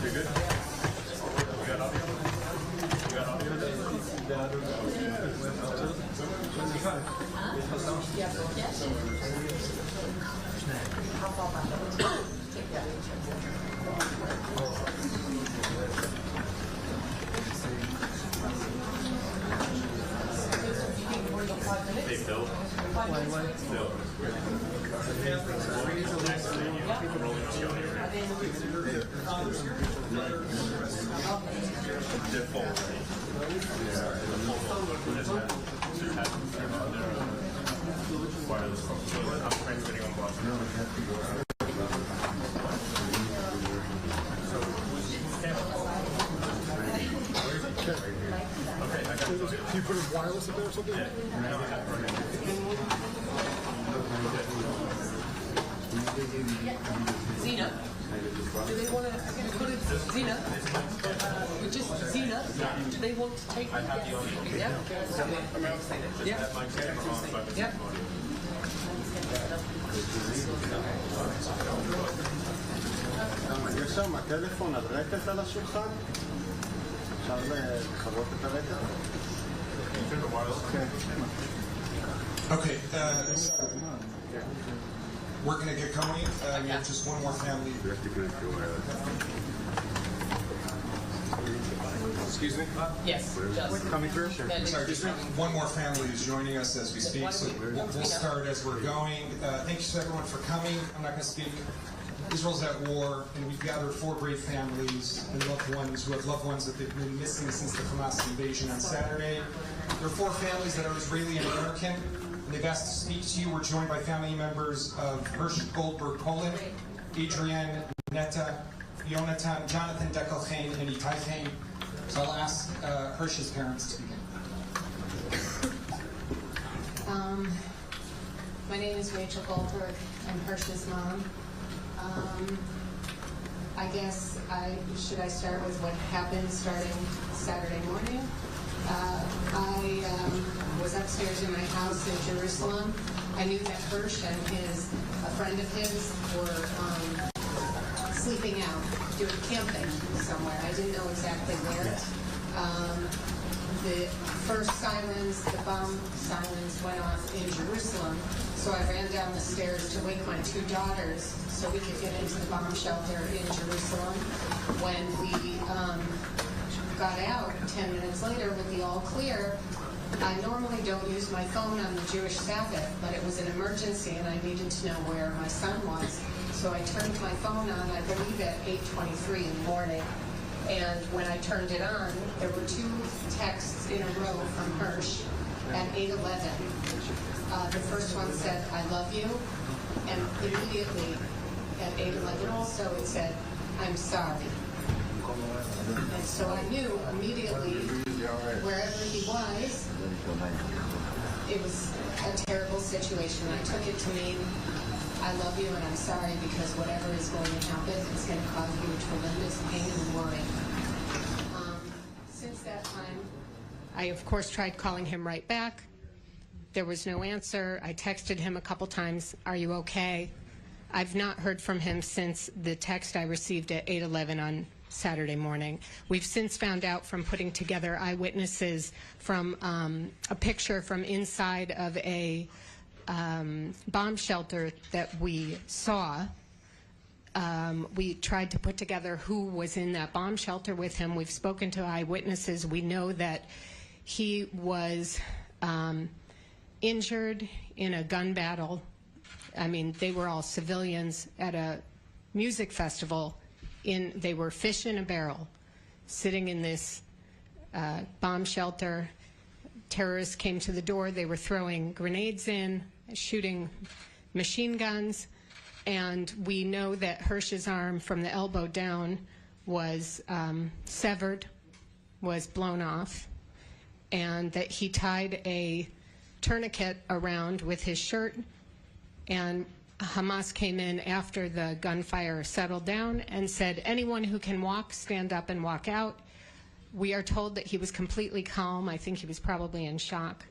You good? We got audio? We got Hey, Phil. Phil. Can you put a wireless up there or something? Yeah. Zena, do they want to put it, Zena, just Zena, do they want to take it? Yeah. Yeah. יש שם טלפון על רטט על השולחן? אפשר לכבות את הרטט? Okay, we're going to get going. We have just one more family. Excuse me? Yes, just. Coming through? Sure. Sorry, just one more family is joining us as we speak, so we'll start as we're going. Thank you to everyone for coming. I'm not going to speak. Israel's at war, and we've gathered 4 brave families and loved ones who have loved ones that they've been missing since the Hamas invasion on Saturday. There are 4 families that are Israeli and American. and they've asked to speak to you. We're joined by family members of Hirsch Goldberg-Colin, Adrienne, Netta, Yonatan, Jonathan Deckelchain, and Itai Chain. So I'll ask Hirsch's parents to begin. My name is Rachel Goldberg. I'm Hirsch's mom. I guess should I start with what happened starting Saturday morning? I was upstairs in my house in Jerusalem. I knew that Hirsch and a friend of his were sleeping out, doing camping somewhere. I didn't know exactly where. The first silence, the bomb silence went off in Jerusalem, so I ran down the stairs to wake my two daughters so we could get into the bomb shelter in Jerusalem. When we got out 10 minutes later with the all clear, I normally don't use my phone on the Jewish Sabbath, but it was an emergency and I needed to know where my son was. So I turned my phone on, I believe at 8:23 in the morning. And when I turned it on, there were two texts in a row from Hirsch at 8:11. The first one said, "I love you," and immediately at 8:11 also it said, "I'm sorry." And so I knew immediately wherever he was, it was a terrible situation. I took it to mean, I love you and I'm sorry because whatever is going to happen is going to cause you tremendous pain and worry. Since that time, I of course tried calling him right back. There was no answer. I texted him a couple times, "Are you okay?" I've not heard from him since the text I received at 8:11 on Saturday morning. We've since found out from putting together eyewitnesses from a picture from inside of a bomb shelter that we saw. We tried to put together who was in that bomb shelter with him. We've spoken to eyewitnesses. We know that he was injured in a gun battle. I mean, they were all civilians at a music festival. They were fish in a barrel, sitting in this bomb shelter. Terrorists came to the door. They were throwing grenades in, shooting machine guns, and we know that Hirsch's arm from the elbow down was severed, was blown off, and that he tied a tourniquet around with his shirt, and Hamas came in after the gunfire settled down and said, "Anyone who can walk, stand up and walk out." We are told that he was completely calm. I think he was probably in shock.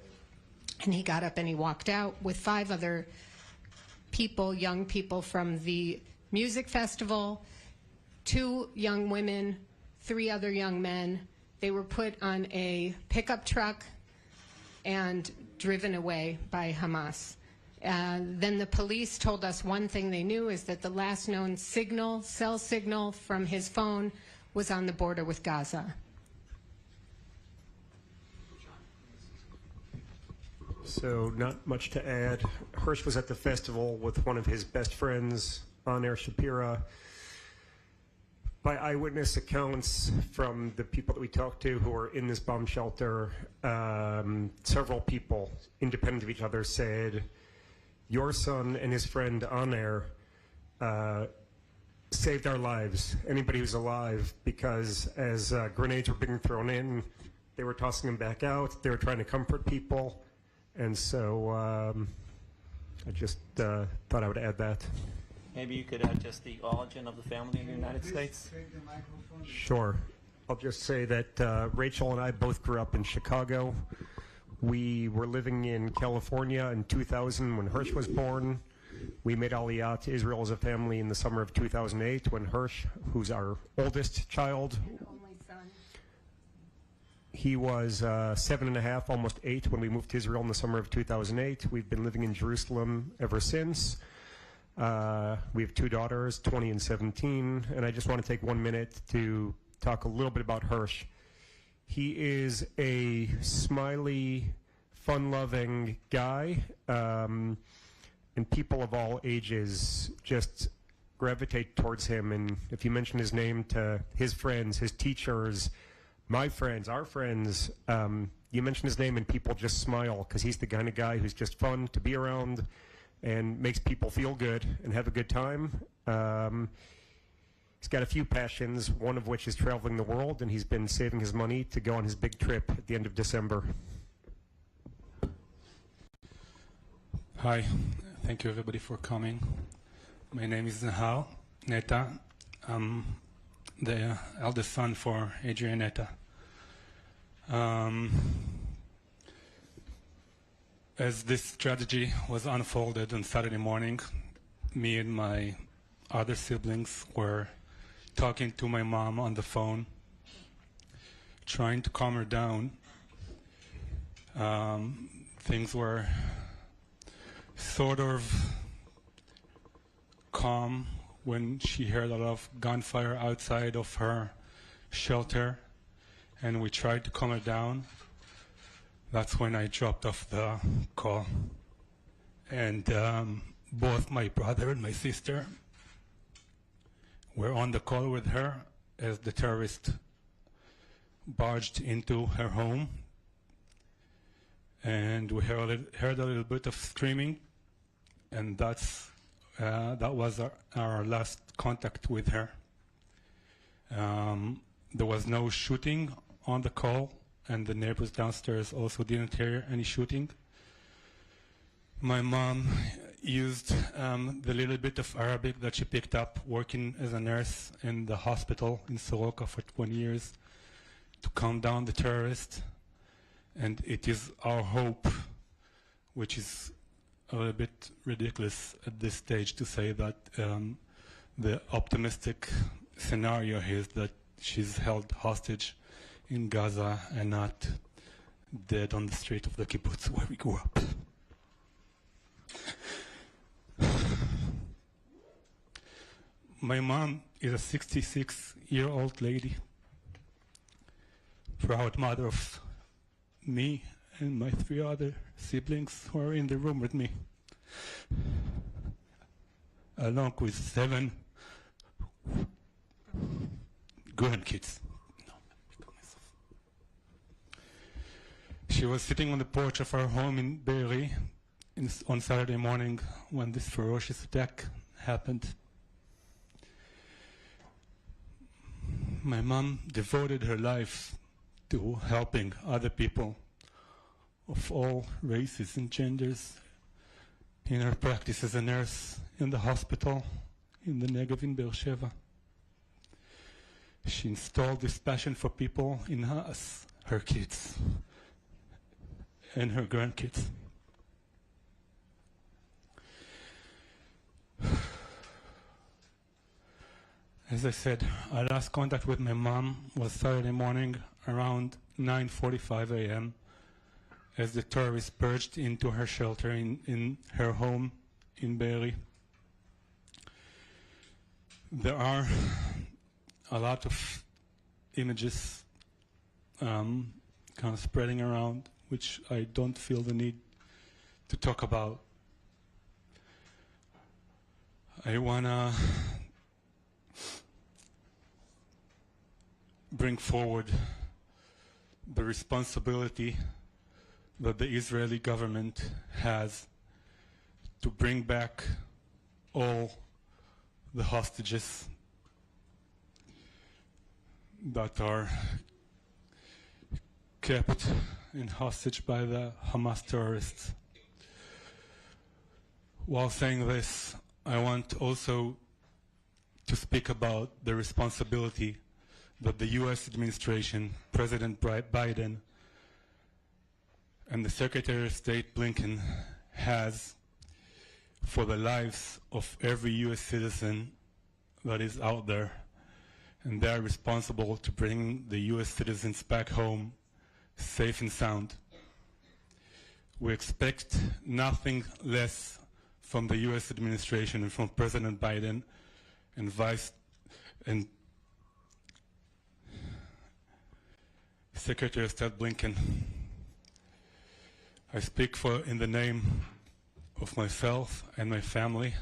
And he got up and he walked out with 5 other people, young people from the music festival, 2 young women, 3 other young men. They were put on a pickup truck and driven away by Hamas. Then the police told us one thing they knew is that the last known signal, cell signal from his phone was on the border with Gaza. So not much to add. Hirsch was at the festival with one of his best friends, Oner Shapira. By eyewitness accounts from the people that we talked to who were in this bomb shelter, several people, independent of each other, said, "Your son and his friend Oner saved our lives, anybody who's alive, because as grenades were being thrown in, they were tossing them back out. They were trying to comfort people." And so I just thought I would add that. Maybe you could add just the origin of the family in the United States? Sure. I'll just say that Rachel and I both grew up in Chicago. We were living in California in 2000 when Hirsch was born. We made Aliyah to Israel as a family in the summer of 2008 when Hirsch, who's our oldest child, he was 7.5, almost 8 when we moved to Israel in the summer of 2008. We've been living in Jerusalem ever since. We have 2 daughters, 20 and 17, and I just want to take 1 minute to talk a little bit about Hirsch. He is a smiley, fun-loving guy, and people of all ages just gravitate towards him. And if you mention his name to his friends, his teachers, My friends, our friends, you mention his name and people just smile because he's the kind of guy who's just fun to be around and makes people feel good and have a good time. He's got a few passions, one of which is traveling the world, and he's been saving his money to go on his big trip at the end of December. Hi, thank you everybody for coming. My name is Neta. I'm the eldest son for Adrian Neta. As this tragedy was unfolded on Saturday morning, me and my other siblings were talking to my mom on the phone, trying to calm her down. Things were sort of calm when she heard a lot of gunfire outside of her shelter, and we tried to calm her down. That's when I dropped off the call. And both my brother and my sister were on the call with her as the terrorist barged into her home. And we heard a little bit of screaming, and that was our last contact with her. There was no shooting on the call, and the neighbors downstairs also didn't hear any shooting. My mom used the little bit of Arabic that she picked up working as a nurse in the hospital in Soroka for 20 years to calm down the terrorists. And it is our hope, which is a little bit ridiculous at this stage to say that the optimistic scenario here is that she's held hostage in Gaza and not dead on the street of the kibbutz where we grew up. My mom is a 66-year-old lady, proud mother of me and my 3 other siblings who are in the room with me, along with 7 grandkids. She was sitting on the porch of our home in Be'eri on Saturday morning when this ferocious attack happened. My mom devoted her life to helping other people of all races and genders in her practice as a nurse in the hospital in the Negev in Be'er Sheva. She installed this passion for people in us, her kids, and her grandkids. As I said, our last contact with my mom was Saturday morning around 9:45 a.m. as the terrorists purged into her shelter in her home in Be'eri. There are a lot of images kind of spreading around, which I don't feel the need to talk about. I wanna bring forward the responsibility that the Israeli government has to bring back all the hostages that are kept in hostage by the Hamas terrorists. While saying this, I want also to speak about the responsibility that the US administration, President Biden, and the Secretary of State Blinken has for the lives of every US citizen that is out there. And they are responsible to bring the US citizens back home safe and sound. We expect nothing less from the US administration and from President Biden and Secretary of State Blinken. I speak in the name of myself and my family,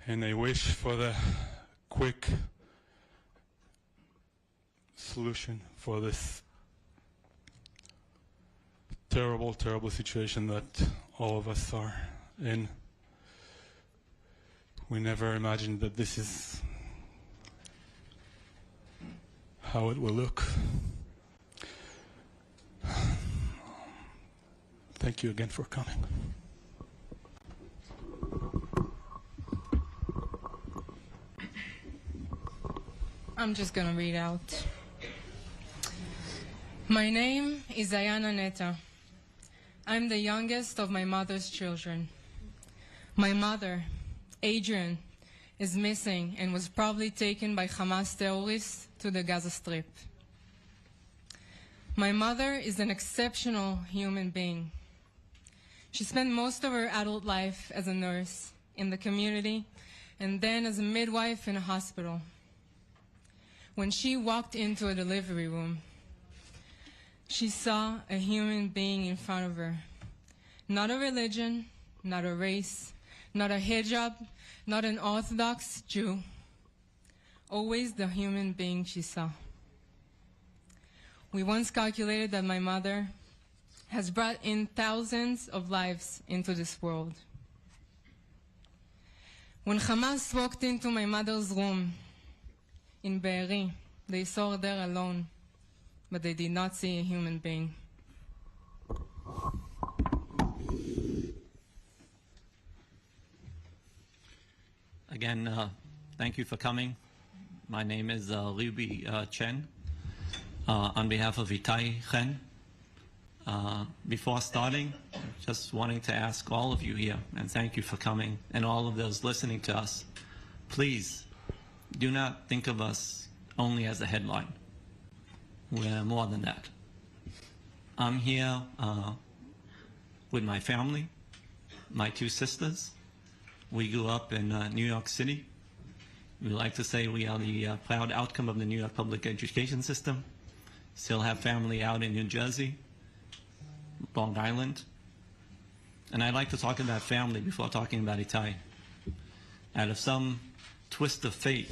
and I wish for the quick solution for this terrible, terrible situation that all of us are in. We never imagined that this is how it will look. Thank you again for coming. I'm just going to read out. My name is Ayana Neta. I'm the youngest of my mother's children. My mother, Adrian, is missing and was probably taken by Hamas terrorists to the Gaza Strip. My mother is an exceptional human being. She spent most of her adult life as a nurse in the community and then as a midwife in a hospital. When she walked into a delivery room, she saw a human being in front of her. Not a religion, not a race, not a hijab, not an Orthodox Jew. Always the human being she saw. We once calculated that my mother has brought in thousands of lives into this world. When Hamas walked into my mother's room in Be'eri, they saw her there alone, but they did not see a human being. Again, thank you for coming. My name is Liubi Chen. On behalf of Itai Chen, before starting, just wanting to ask all of you here, and thank you for coming, and all of those listening to us, please do not think of us only as a headline. We're more than that. I'm here with my family, my two sisters. We grew up in New York City. We like to say we are the proud outcome of the New York public education system. Still have family out in New Jersey, Long Island. And I'd like to talk about family before talking about Itai. Out of some twist of fate,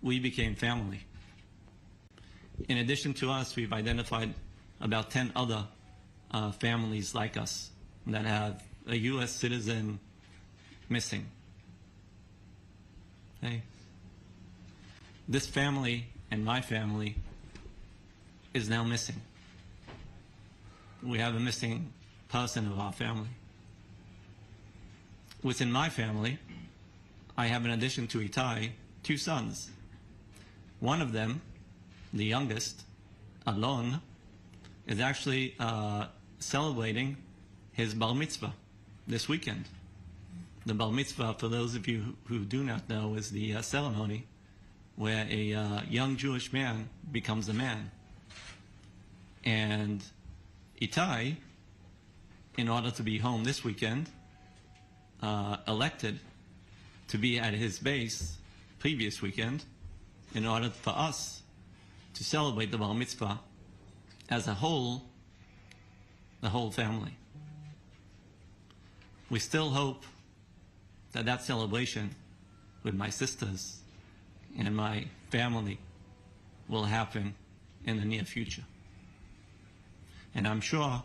we became family. In addition to us, we've identified about 10 other families like us that have a U.S. citizen missing. Okay? This family and my family is now missing. We have a missing person of our family. Within my family, I have, in addition to Itai, two sons. One of them, the youngest, Alon, is actually celebrating his bar mitzvah this weekend. The bar mitzvah, for those of you who do not know, is the ceremony where a young Jewish man becomes a man. And Itai, in order to be home this weekend, elected to be at his base previous weekend in order for us to celebrate the bar mitzvah as a whole, the whole family. We still hope that that celebration with my sisters and my family will happen in the near future. And I'm sure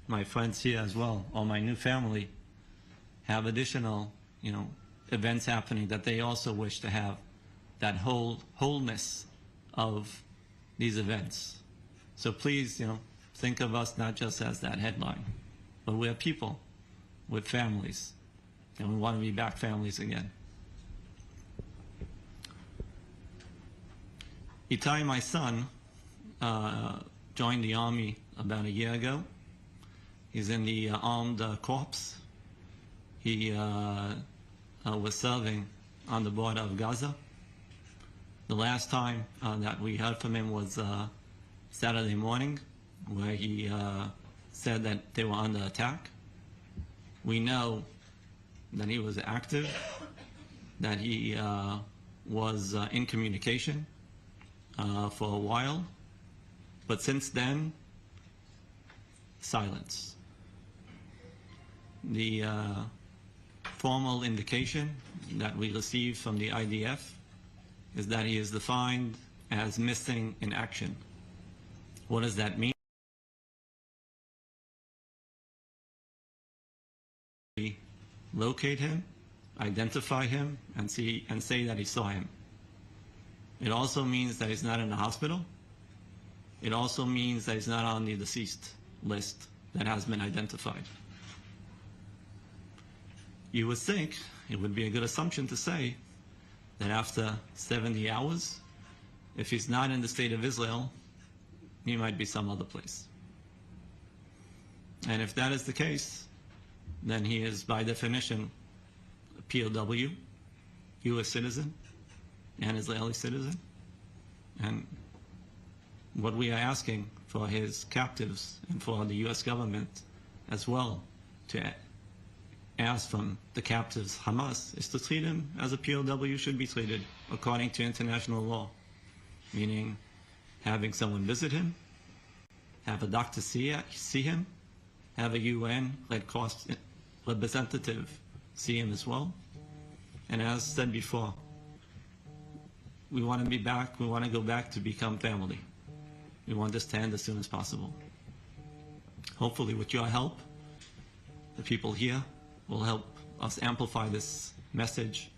my friends here as well, or my new family, have additional, events happening that they also wish to have that wholeness of these events. So please, think of us not just as that headline, but we're people with families, and we want to be back families again. Itai, my son, joined the army about a year ago. He's in the armed corps. He was serving on the border of Gaza. The last time that we heard from him was Saturday morning, where he said that they were under attack. We know that he was active, that he was in communication for a while, but since then, silence. The formal indication that we received from the IDF is that he is defined as missing in action. What does that mean? Locate him, identify him, and say that he saw him. It also means that he's not in the hospital. It also means that he's not on the deceased list that has been identified. You would think it would be a good assumption to say that after 70 hours, if he's not in the state of Israel, he might be some other place. And if that is the case, then he is by definition a POW, US citizen, and Israeli citizen. And what we are asking for his captives and for the US government as well to ask from the captives Hamas is to treat him as a POW should be treated according to international law, meaning having someone visit him, have a doctor see him, have a UN Red Cross representative see him as well. And as said before, we want to be back, we want to go back to become family. We want this to end as soon as possible. Hopefully with your help, the people here will help us amplify this message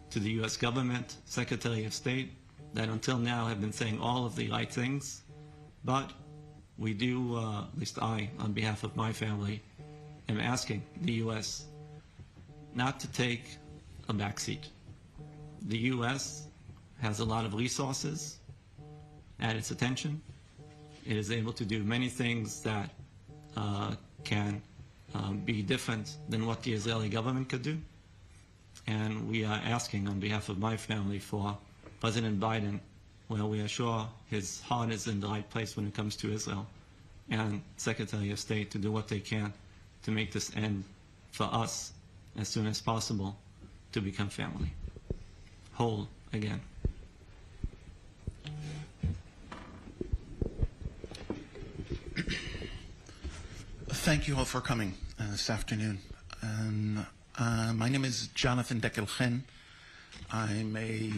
to the US government, Secretary of State, that until now have been saying all of the right things, but we do, at least I, on behalf of my family, am asking the US not to take a backseat. The US has a lot of resources at its attention. It is able to do many things that can be different than what the Israeli government could do. And we are asking on behalf of my family for President Biden, where we are sure his heart is in the right place when it comes to Israel, and Secretary of State to do what they can to make this end for us as soon as possible to become family, whole again. Thank you all for coming this afternoon. My name is Jonathan Dekel-Chen. I'm a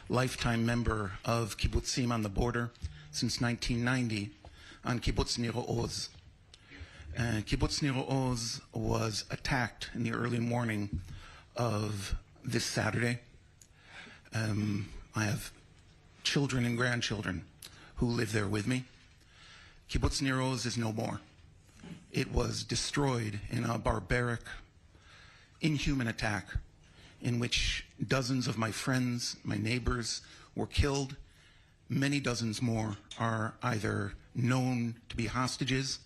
lifetime member of kibbutzim on the border since 1990 on Kibbutz Nir Oz. Kibbutz Nir Oz was attacked in the early morning of this Saturday. I have children and grandchildren who live there with me. Kibbutz Nir Oz is no more. It was destroyed in a barbaric, inhuman attack in which dozens of my friends, my neighbors were killed. Many dozens more are either known to be hostages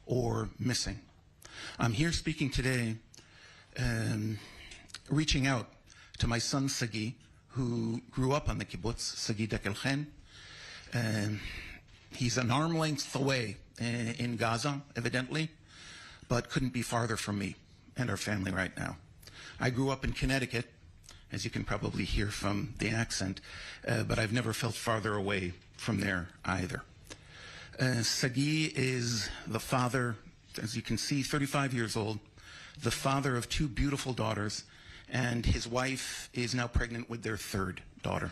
or missing. I'm here speaking today, reaching out to my son Sagi, who grew up on the kibbutz, Sagi Dekel-Chen. He's an arm length away in Gaza, evidently, but couldn't be farther from me and our family right now. I grew up in Connecticut, as you can probably hear from the accent, but I've never felt farther away from there either. Sagi is the father, as you can see, 35 years old, the father of two beautiful daughters, and his wife is now pregnant with their third daughter.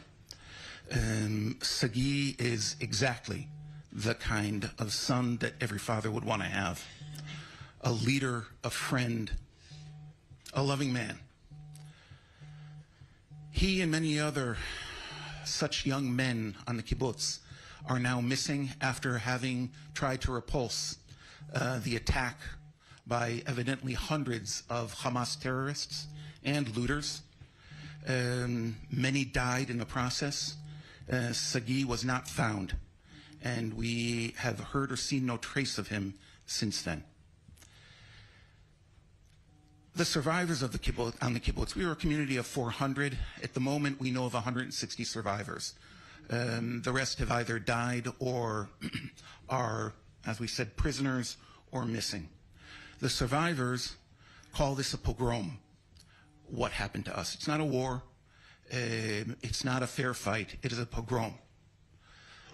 Sagi is exactly the kind of son that every father would want to have. A leader, a friend, a loving man. He and many other such young men on the kibbutz are now missing after having tried to repulse the attack by evidently hundreds of Hamas terrorists and looters. Many died in the process. Sagi was not found, and we have heard or seen no trace of him since then. The survivors of the kibbutz, on the kibbutz, we were a community of 400. At the moment, we know of 160 survivors. The rest have either died or are, as we said, prisoners or missing. The survivors call this a pogrom. What happened to us? It's not a war. It's not a fair fight. It is a pogrom.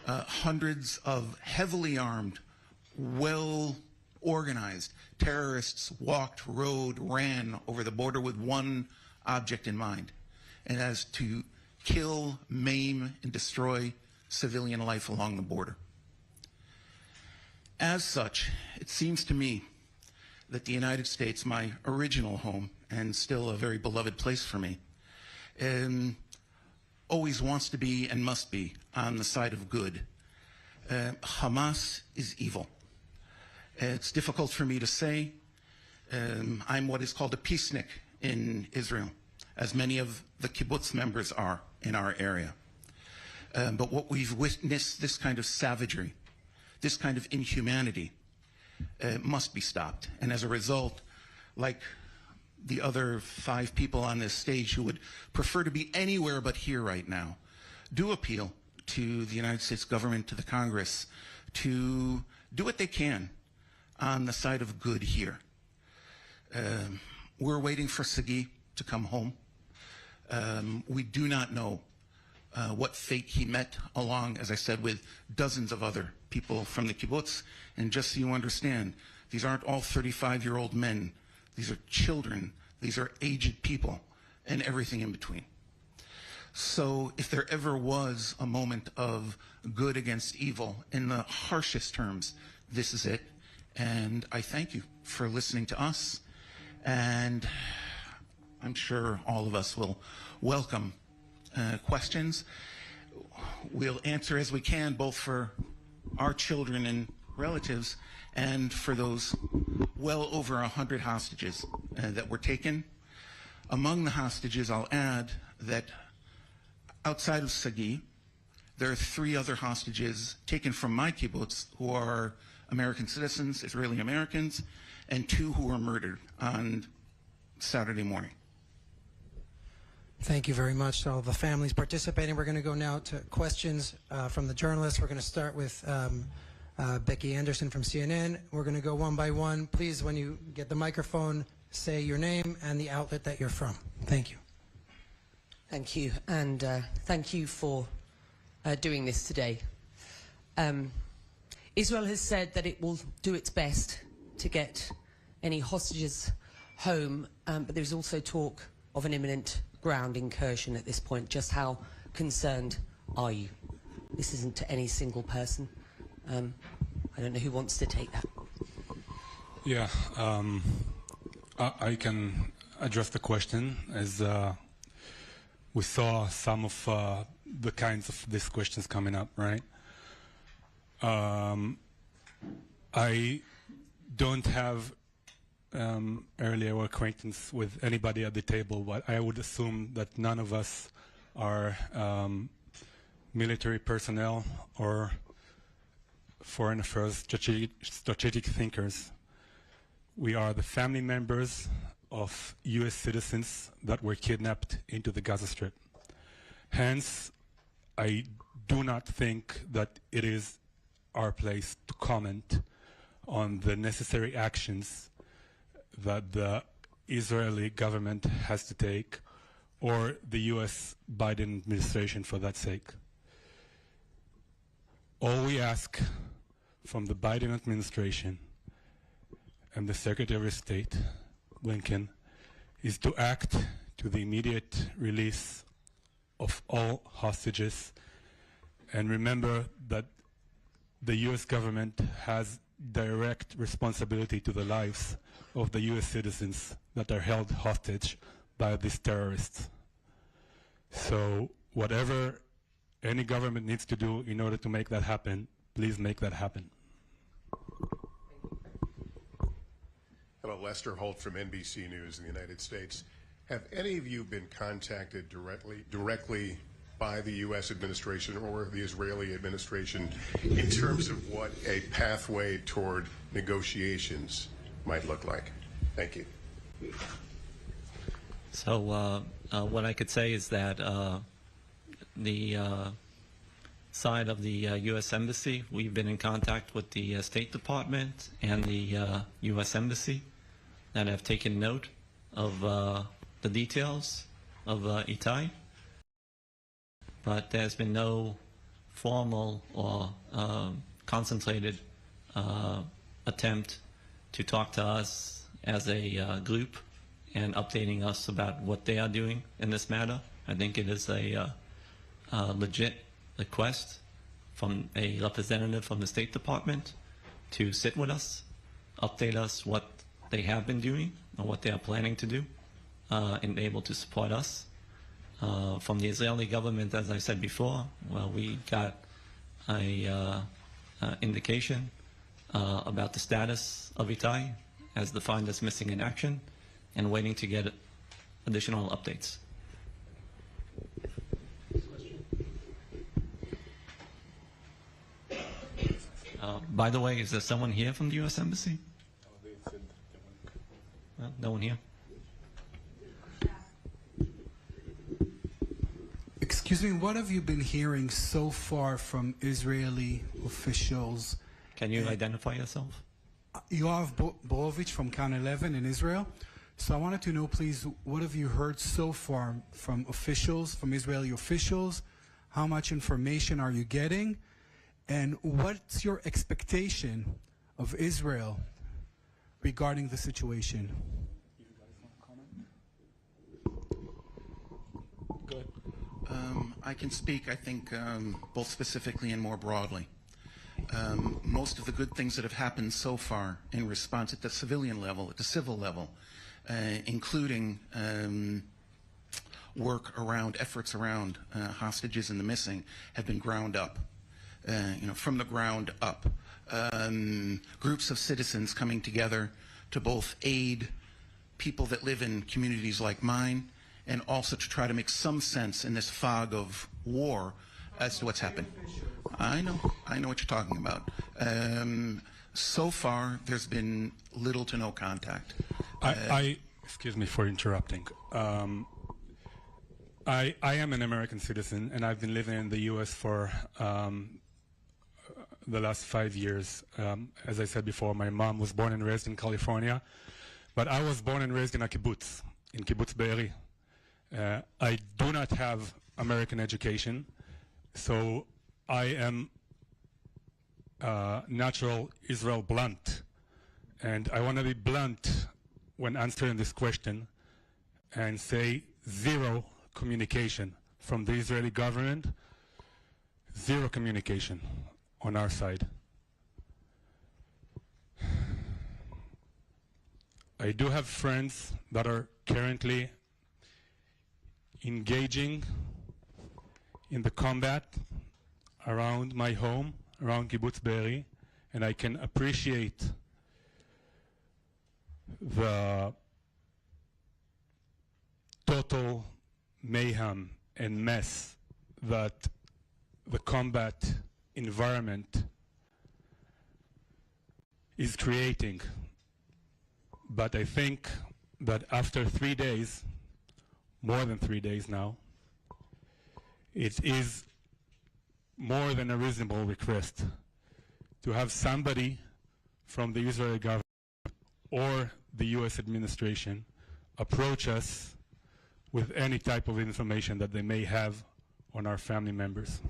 Hundreds of heavily armed, well-organized terrorists walked, rode, ran over the border with one object in mind, and as to kill, maim, and destroy civilian life along the border. As such, it seems to me that the United States, my original home and still a very beloved place for me, always wants to be and must be on the side of good. Hamas is evil. It's difficult for me to say. I'm what is called a peacenik in Israel, as many of the kibbutz members are in our area. But what we've witnessed, this kind of savagery, this kind of inhumanity, must be stopped. And as a result, like the other 5 people on this stage who would prefer to be anywhere but here right now, do appeal to the United States government, to the Congress, to do what they can on the side of good here. We're waiting for Sagi to come home. We do not know what fate he met along, as I said, with dozens of other people from the kibbutz. And just so you understand, these aren't all 35-year-old men. These are children. These are aged people and everything in between. So if there ever was a moment of good against evil, in the harshest terms, this is it. And I thank you for listening to us. And I'm sure all of us will welcome questions. We'll answer as we can, both for our children and relatives and for those well over 100 hostages that were taken. Among the hostages, I'll add that outside of Sagi, there are 3 other hostages taken from my kibbutz who are American citizens, Israeli Americans, and 2 who were murdered on Saturday morning. Thank you very much to all the families participating. We're going to go now to questions from the journalists. We're going to start with Becky Anderson from CNN. We're going to go one by one. Please, when you get the microphone, say your name and the outlet that you're from. Thank you. Thank you, and thank you for doing this today. Israel has said that it will do its best to get any hostages home, but there's also talk of an imminent ground incursion at this point. Just how concerned are you? This isn't to any single person. I don't know who wants to take that. Yeah, I can address the question. As we saw some of the kinds of these questions coming up, right? I don't have earlier acquaintance with anybody at the table, but I would assume that none of us are military personnel or foreign affairs strategic thinkers. We are the family members of US citizens that were kidnapped into the Gaza Strip. Hence, I do not think that it is our place to comment on the necessary actions that the Israeli government has to take, or the US Biden administration for that sake. All we ask from the Biden administration and the Secretary of State, Blinken, is to act to the immediate release of all hostages, and remember that the US government has direct responsibility to the lives of the US citizens that are held hostage by these terrorists. So whatever any government needs to do in order to make that happen, please make that happen. Hello, Lester Holt from NBC News in the United States. Have any of you been contacted directly by the U.S. administration or the Israeli administration in terms of what a pathway toward negotiations might look like? Thank you. So what I could say is that the side of the U.S. Embassy, we've been in contact with the State Department and the U.S. Embassy that have taken note of the details of Itai. But there's been no formal or concentrated attempt to talk to us as a group and updating us about what they are doing in this matter. I think it is a legit request from a representative from the State Department to sit with us, update us what they have been doing or what they are planning to do, and be able to support us. From the Israeli government, as I said before, well, we got a indication about the status of Itai as defined as missing in action, and waiting to get additional updates. By the way, is there someone here from the U.S. Embassy? No one here? Excuse me, what have you been hearing so far from Israeli officials? Can you identify yourself? Yoav Borovich from Kan 11 in Israel. So I wanted to know, please, what have you heard so far from officials, from Israeli officials? How much information are you getting? And what's your expectation of Israel regarding the situation? I can speak, I think, both specifically and more broadly. Most of the good things that have happened so far in response at the civilian level, at the civil level, including efforts around hostages and the missing, have been ground up, from the ground up. Groups of citizens coming together to both aid people that live in communities like mine, and also to try to make some sense in this fog of war as to what's happened. I know what you're talking about. So far, there's been little to no contact. Excuse me for interrupting. I am an American citizen, and I've been living in the U.S. for the last 5 years. As I said before, my mom was born and raised in California, but I was born and raised in a kibbutz, in Kibbutz Be'eri. I do not have American education, so I am natural Israel blunt. And I want to be blunt when answering this question and say zero communication from the Israeli government, zero communication on our side. I do have friends that are currently engaging in the combat around my home, around Kibbutz Be'eri, and I can appreciate the total mayhem and mess that the combat environment is creating. But I think that after 3 days, more than 3 days now, it is more than a reasonable request to have somebody from the Israeli government or the U.S. administration approach us with any type of information that they may have on our family members.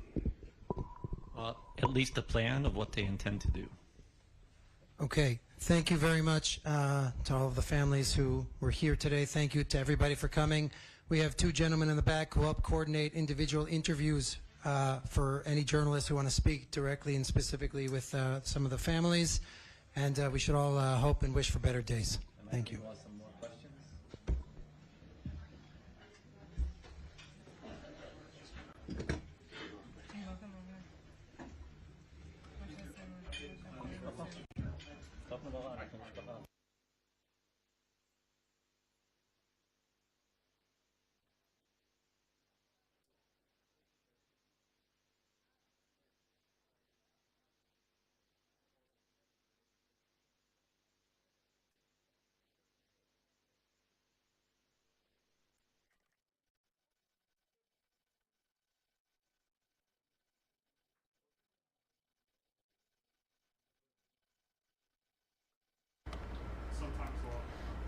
Well, at least a plan of what they intend to do. Okay, thank you very much to all of the families who were here today. Thank you to everybody for coming. We have two gentlemen in the back who help coordinate individual interviews for any journalists who want to speak directly and specifically with some of the families. And we should all hope and wish for better days. Thank you.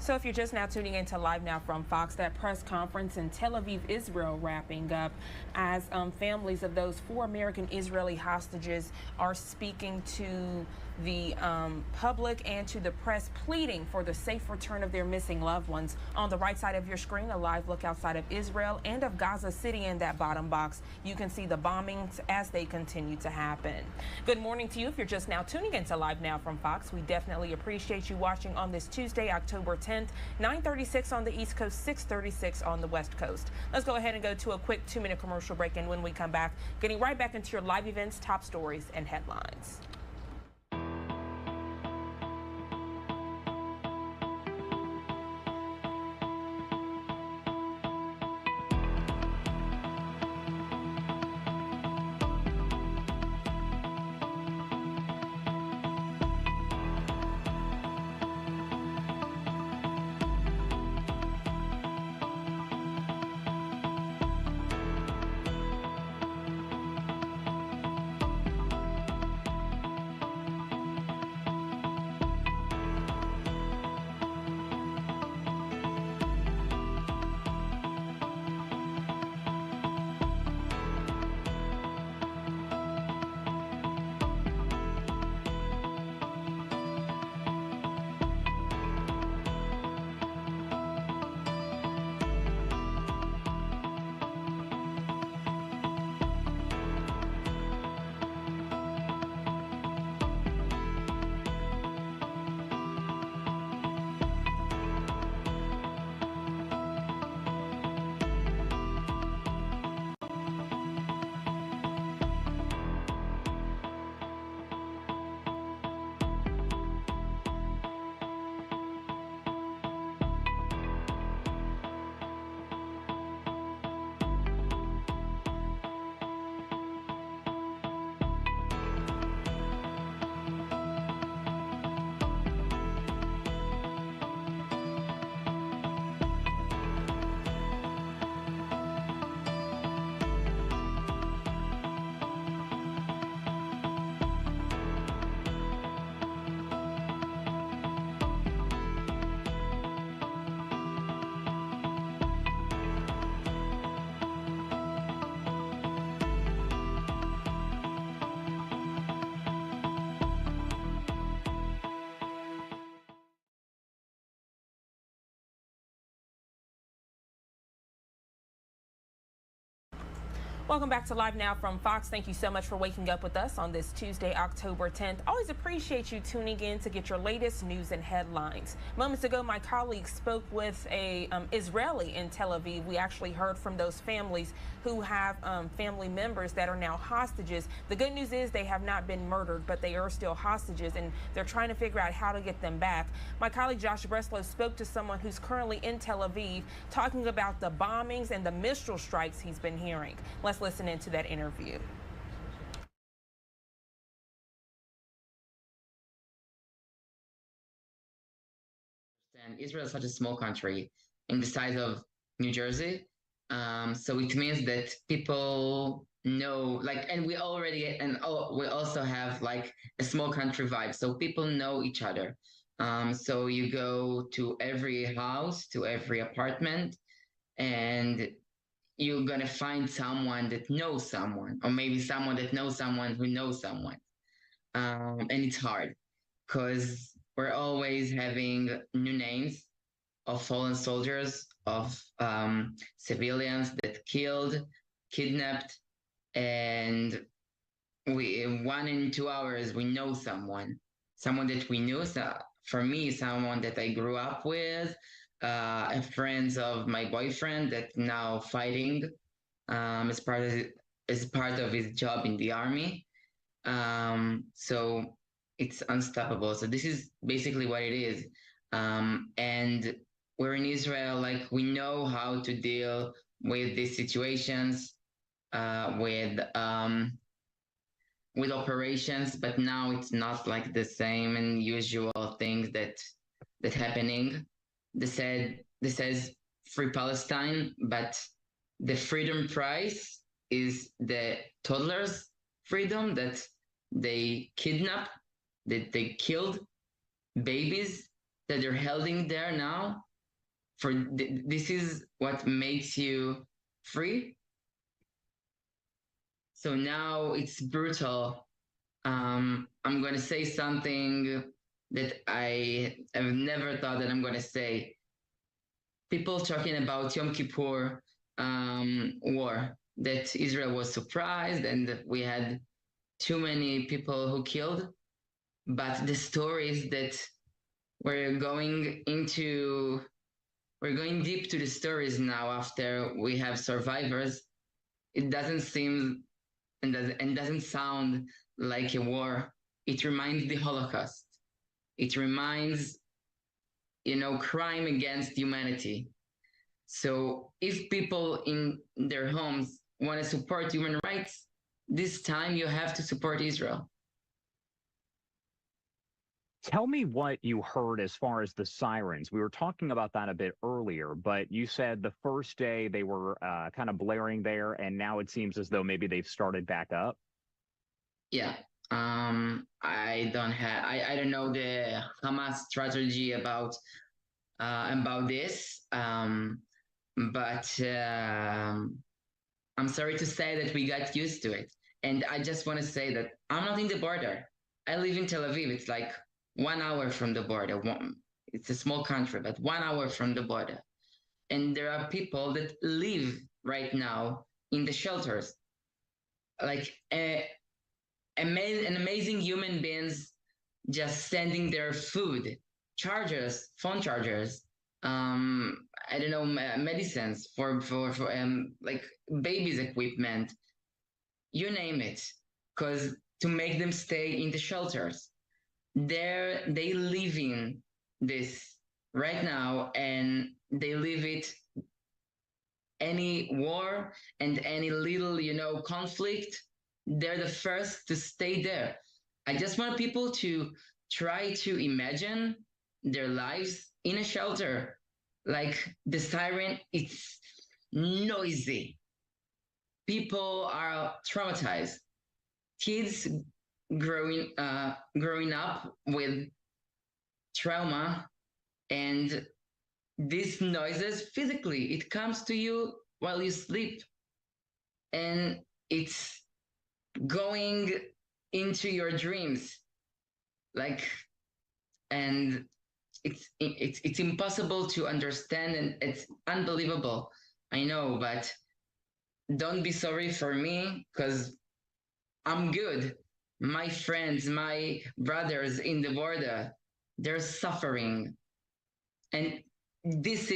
So if you're just now tuning into Live Now from Fox, that press conference in Tel Aviv, Israel, wrapping up as families of those 4 American Israeli hostages are speaking to the public and to the press, pleading for the safe return of their missing loved ones. On the right side of your screen, a live look outside of Israel and of Gaza City. In that bottom box, you can see the bombings as they continue to happen. Good morning to you. If you're just now tuning into Live Now from Fox, we definitely appreciate you watching on this Tuesday, October 10th, 9:36 on the East Coast, 6:36 on the West Coast. Let's go ahead and go to a quick 2-minute commercial break, and when we come back, getting right back into your live events, top stories, and headlines. Welcome back to Live Now from Fox. Thank you so much for waking up with us on this Tuesday, October 10th. Always appreciate you tuning in to get your latest news and headlines. Moments ago, my colleague spoke with a Israeli in Tel Aviv. We actually heard from those families who have family members that are now hostages. The good news is they have not been murdered, but they are still hostages, and they're trying to figure out how to get them back. My colleague Josh Breslow spoke to someone who's currently in Tel Aviv, talking about the bombings and the missile strikes he's been hearing. Let's listen into that interview. And Israel is such a small country in the size of New Jersey. So it means that people know, like, and we also have like a small country vibe. So people know each other. So you go to every house, to every apartment, and you're gonna find someone that knows someone, or maybe someone that knows someone who knows someone. And it's hard because we're always having new names of fallen soldiers, of civilians that killed, kidnapped, and we in 1 and 2 hours we know someone that we knew. So for me, someone that I grew up with, a friends of my boyfriend that now fighting as part of his job in the army. So it's unstoppable. So this is basically what it is. And we're in Israel, like we know how to deal with these situations, with operations, but now it's not like the same and usual things that happening. They says free Palestine, but the freedom price is the toddlers' freedom, that they kidnap, that they killed babies that they're holding there now. This is what makes you free. So now it's brutal I'm going to say something that I have never thought that I'm going to say. People talking about Yom Kippur war, that Israel was surprised and we had too many people who killed. But the stories that we're going into, we're going deep to the stories now after we have survivors. It doesn't seem and doesn't sound like a war. It reminds the Holocaust. It reminds, crime against humanity. So if people in their homes want to support human rights, this time you have to support Israel. Tell me what you heard as far as the sirens. We were talking about that a bit earlier, but you said the first day they were kind of blaring there, and now it seems as though maybe they've started back up. Yeah. I don't know the Hamas strategy about this, but I'm sorry to say that we got used to it. And I just want to say that I'm not in the border. I live in Tel Aviv. It's like 1 hour from the border. It's a small country, but 1 hour from the border. And there are people that live right now in the shelters. Like an amazing human beings just sending their food, chargers, phone chargers, I don't know, medicines for like babies equipment, you name it, because to make them stay in the shelters. They live in this right now, and they live it. Any war and any little, conflict, they're the first to stay there. I just want people to try to imagine their lives in a shelter. Like the siren, it's noisy. People are traumatized. Kids growing up with trauma, and these noises physically, it comes to you while you sleep, and it's going into your dreams, and it's impossible to understand, and it's unbelievable. I know, but don't be sorry for me, because I'm good. My friends, my brothers in the border, they're suffering, and this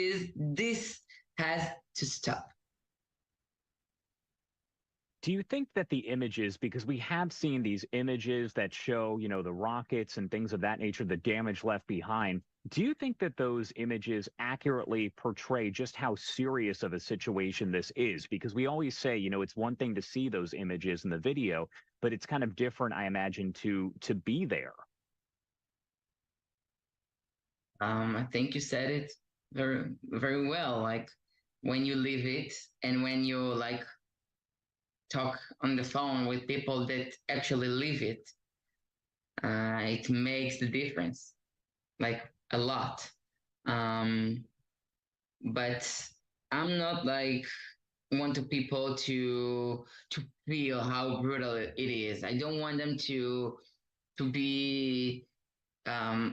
has to stop. Do you think that the images, because we have seen these images that show, the rockets and things of that nature, the damage left behind, do you think that those images accurately portray just how serious of a situation this is? Because we always say, it's one thing to see those images in the video, but it's kind of different, I imagine, to be there. I think you said it very, very well. Like when you live it, and when you talk on the phone with people that actually live it, it makes the difference, like a lot. But I'm not want people to feel how brutal it is. I don't want them to be. I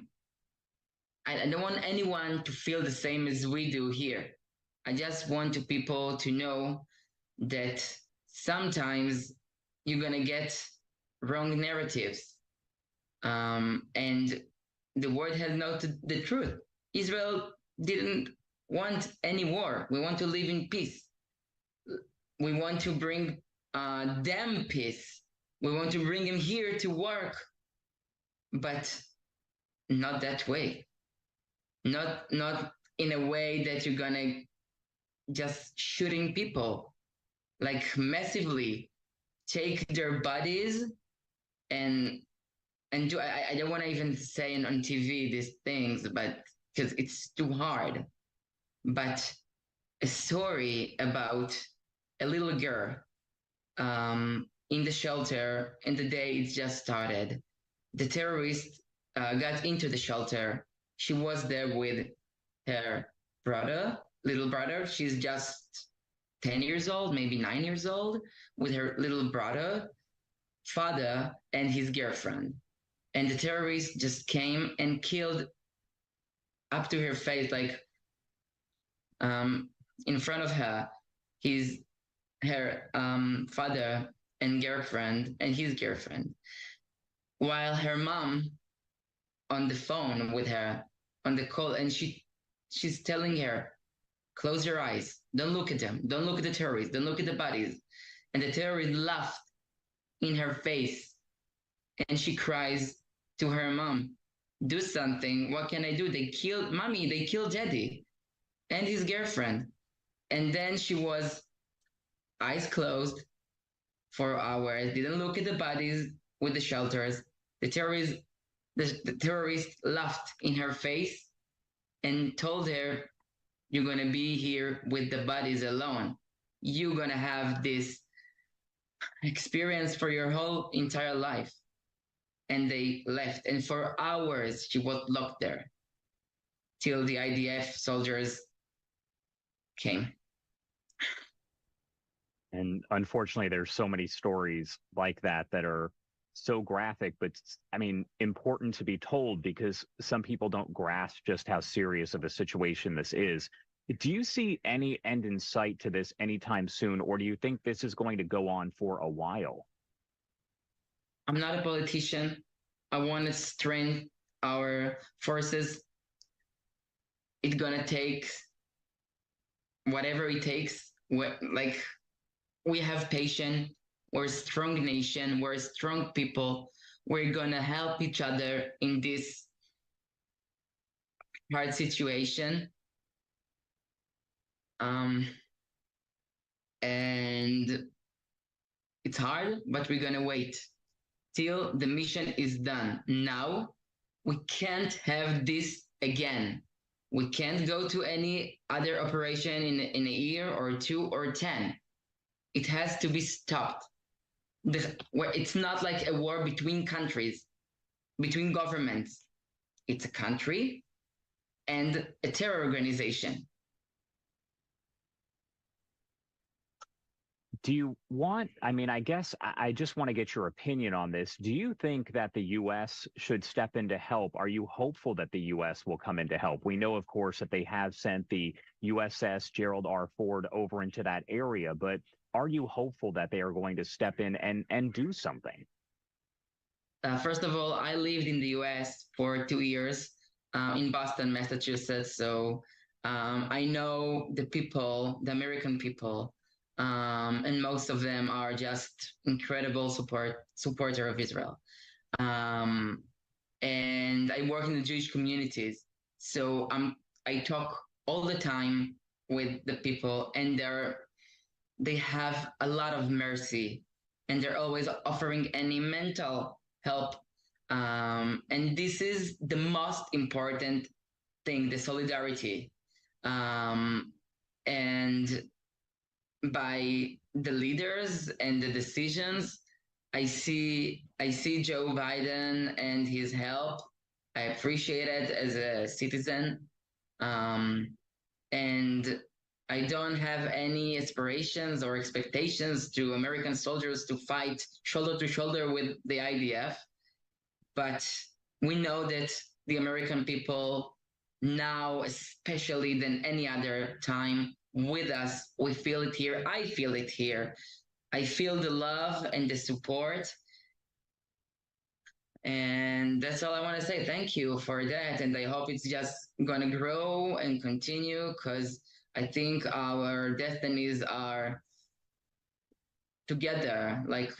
don't want anyone to feel the same as we do here. I just want people to know that sometimes you're gonna get wrong narratives, and the world has not the truth. Israel didn't want any war. We want to live in peace. We want to bring them peace. We want to bring them here to work, but not that way. Not in a way that you're gonna just shooting people massively, take their bodies and do. I don't want to even say on TV these things, but because it's too hard. But a story about a little girl in the shelter, and the day it just started. The terrorists got into the shelter. She was there with her little brother. She's just 10 years old, maybe 9 years old, with her little brother. father and his girlfriend. And the terrorists just came and killed up to her face, like in front of her, her father and girlfriend and his girlfriend. While her mom on the phone with her on the call, and she's telling her, close your eyes, don't look at them, don't look at the terrorists, don't look at the bodies. And the terrorist laughed in her face, and she cries to her mom, do something, what can I do? They killed mommy, they killed daddy and his girlfriend. And then she was eyes closed for hours, didn't look at the bodies with the shelters. The terrorist laughed in her face and told her, you're going to be here with the bodies alone. You're going to have this experience for your whole entire life. And they left. And for hours, she was locked there till the IDF soldiers came. And unfortunately, there's so many stories like that that are so graphic, but I mean, important to be told because some people don't grasp just how serious of a situation this is. Do you see any end in sight to this anytime soon, or do you think this is going to go on for a while? I'm not a politician. I want to strengthen our forces. It's gonna take whatever it takes. Like, we have patience. We're a strong nation. We're strong people. We're gonna help each other in this hard situation. And it's hard, but we're gonna wait till the mission is done. Now, we can't have this again. We can't go to any other operation in a year or 2 or 10. It has to be stopped. It's not like a war between countries, between governments. It's a country and a terror organization. Do you want, I mean, I guess I just want to get your opinion on this. Do you think that the U.S. should step in to help? Are you hopeful that the U.S. will come in to help? We know, of course, that they have sent the USS Gerald R. Ford over into that area, but are you hopeful that they are going to step in and do something? First of all, I lived in the U.S. for 2 years in Boston, Massachusetts. So I know the people, the American people, and most of them are just incredible supporter of Israel. And I work in the Jewish communities, so I talk all the time with the people, and they have a lot of mercy, and they're always offering any mental help. And this is the most important thing, the solidarity. And by the leaders and the decisions, I see Joe Biden and his help. I appreciate it as a citizen. And I don't have any aspirations or expectations to American soldiers to fight shoulder to shoulder with the IDF. But we know that the American people now, especially than any other time, with us, we feel it here. I feel it here. I feel the love and the support. And that's all I want to say. Thank you for that. And I hope it's just going to grow and continue, because I think our destinies are together. Like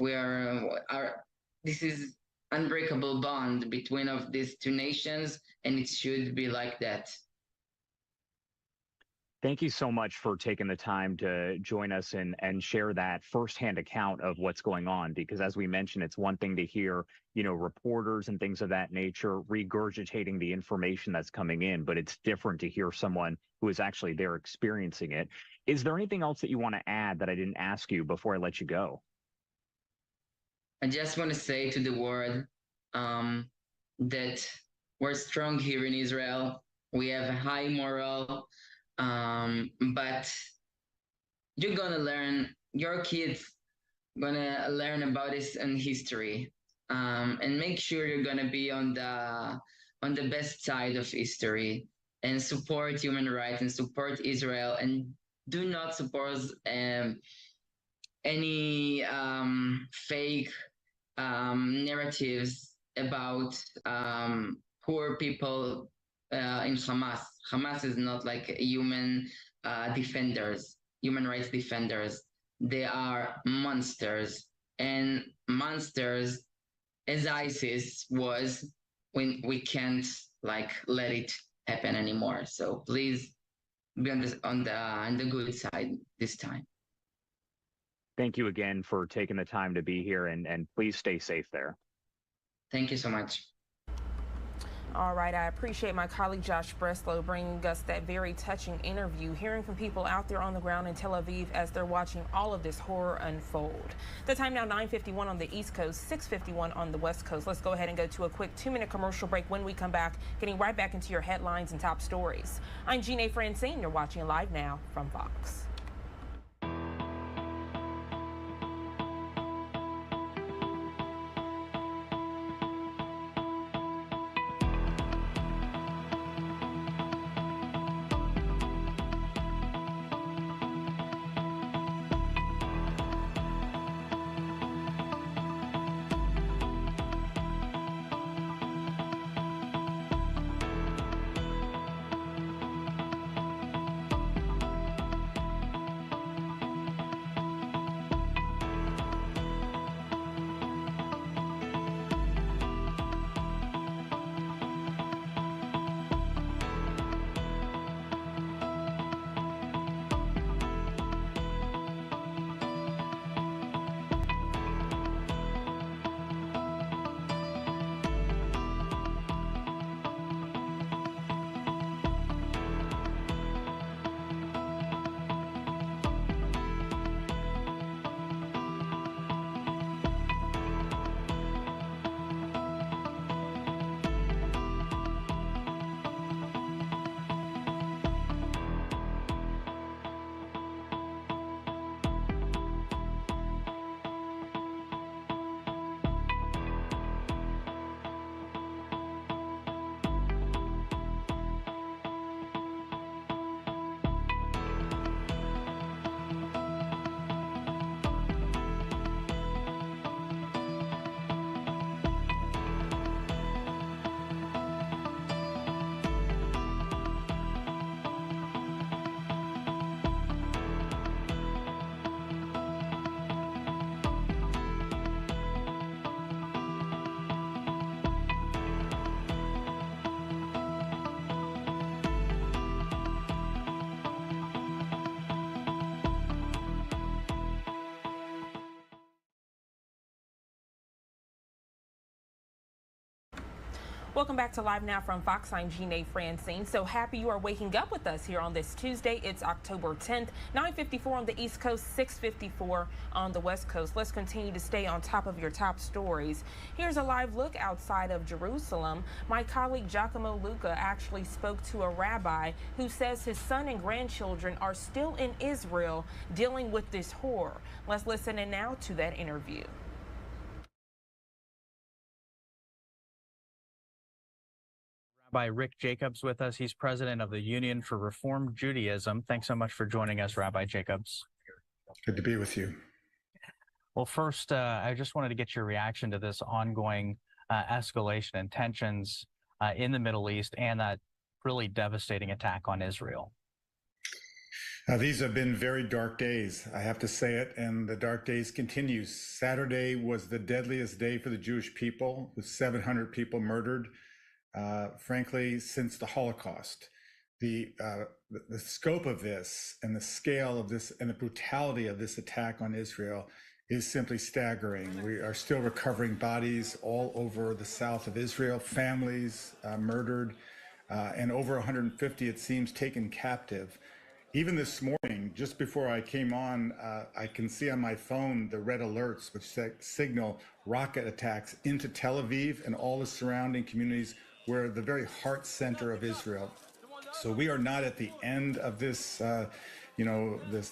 this is unbreakable bond between of these two nations, and it should be like that. Thank you so much for taking the time to join us and share that firsthand account of what's going on, because as we mentioned, it's one thing to hear, reporters and things of that nature regurgitating the information that's coming in, but it's different to hear someone who is actually there experiencing it. Is there anything else that you want to add that I didn't ask you before I let you go? I just want to say to the world that we're strong here in Israel. We have a high moral. But you're gonna learn, your kids gonna learn about this in history, and make sure you're gonna be on the best side of history and support human rights and support Israel, and do not support any fake narratives about poor people in Hamas. Hamas is not like human defenders, human rights defenders. They are monsters, and monsters, as ISIS was, when we can't like let it happen anymore. So please be on the good side this time. Thank you again for taking the time to be here, and please stay safe there. Thank you so much. All right, I appreciate my colleague Josh Breslow bringing us that very touching interview, hearing from people out there on the ground in Tel Aviv as they're watching all of this horror unfold. The time now 9:51 on the East Coast, 6:51 on the West Coast. Let's go ahead and go to a quick 2-minute commercial break. When we come back, getting right back into your headlines and top stories. I'm Gina Francine. You're watching live now from Fox. Welcome back to Live Now from Fox. I'm Gina Francine. So happy you are waking up with us here on this Tuesday. It's October 10th, 9:54 on the East Coast, 6:54 on the West Coast. Let's continue to stay on top of your top stories. Here's a live look outside of Jerusalem. My colleague Giacomo Luca actually spoke to a rabbi who says his son and grandchildren are still in Israel dealing with this horror. Let's listen in now to that interview. By Rick Jacobs with us. He's president of the Union for Reform Judaism. Thanks so much for joining us, Rabbi Jacobs. Good to be with you. Well, first, I just wanted to get your reaction to this ongoing escalation and tensions in the Middle East and that really devastating attack on Israel. These have been very dark days, I have to say it, and the dark days continue. Saturday was the deadliest day for the Jewish people, with 700 people murdered. Frankly, since the Holocaust. The scope of this and the scale of this and the brutality of this attack on Israel is simply staggering. We are still recovering bodies all over the south of Israel, families murdered, and over 150, it seems, taken captive. Even this morning, just before I came on, I can see on my phone the red alerts which signal rocket attacks into Tel Aviv and all the surrounding communities. We're the very heart center of Israel. So we are not at the end of this,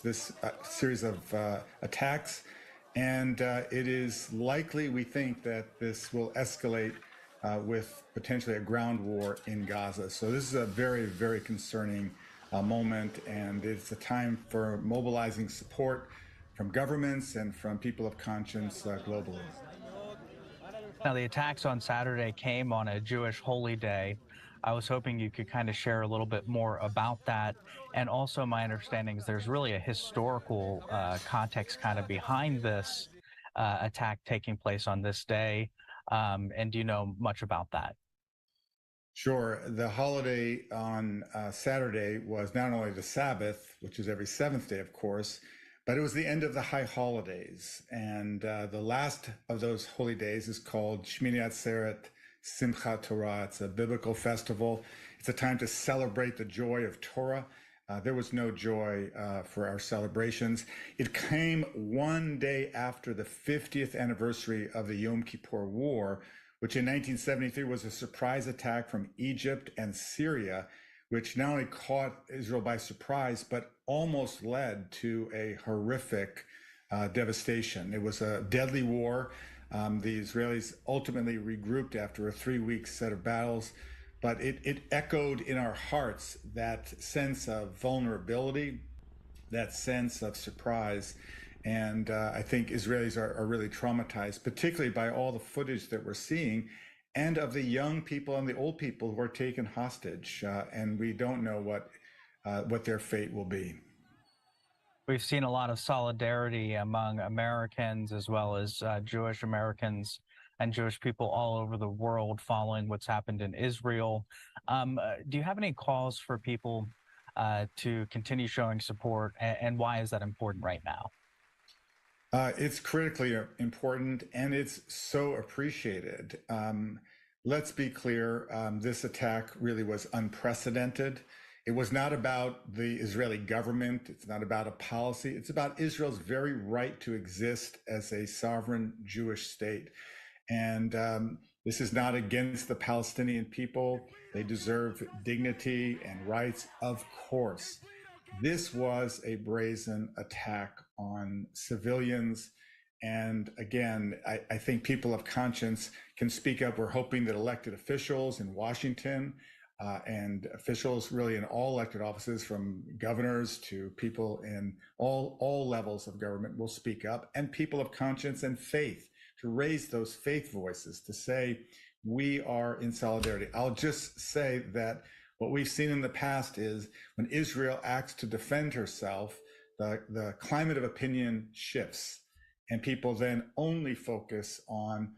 this series of attacks. And it is likely, we think, that this will escalate with potentially a ground war in Gaza. So this is a very, very concerning moment, and it's a time for mobilizing support from governments and from people of conscience globally. Now, the attacks on Saturday came on a Jewish holy day. I was hoping you could kind of share a little bit more about that. And also, my understanding is there's really a historical context kind of behind this attack taking place on this day. And do you know much about that? Sure. The holiday on Saturday was not only the Sabbath, which is every seventh day, of course, but it was the end of the high holidays. And the last of those holy days is called Shmini Atzeret Simchat Torah. It's a biblical festival. It's a time to celebrate the joy of Torah. There was no joy for our celebrations. It came one day after the 50th anniversary of the Yom Kippur War, which in 1973 was a surprise attack from Egypt and Syria, which not only caught Israel by surprise, but almost led to a horrific devastation. It was a deadly war. The Israelis ultimately regrouped after a 3-week set of battles, but it echoed in our hearts that sense of vulnerability, that sense of surprise. And I think Israelis are really traumatized, particularly by all the footage that we're seeing, and of the young people and the old people who are taken hostage. And we don't know what their fate will be. We've seen a lot of solidarity among Americans as well as Jewish Americans and Jewish people all over the world following what's happened in Israel. Do you have any calls for people to continue showing support, and why is that important right now? It's critically important, and it's so appreciated. Let's be clear, this attack really was unprecedented. It was not about the Israeli government. It's not about a policy. It's about Israel's very right to exist as a sovereign Jewish state. And this is not against the Palestinian people. They deserve dignity and rights, of course. This was a brazen attack on civilians. And again, I think people of conscience can speak up. We're hoping that elected officials in Washington and officials really in all elected offices, from governors to people in all levels of government, will speak up, and people of conscience and faith to raise those faith voices to say, we are in solidarity. I'll just say that what we've seen in the past is when Israel acts to defend herself, the climate of opinion shifts, and people then only focus on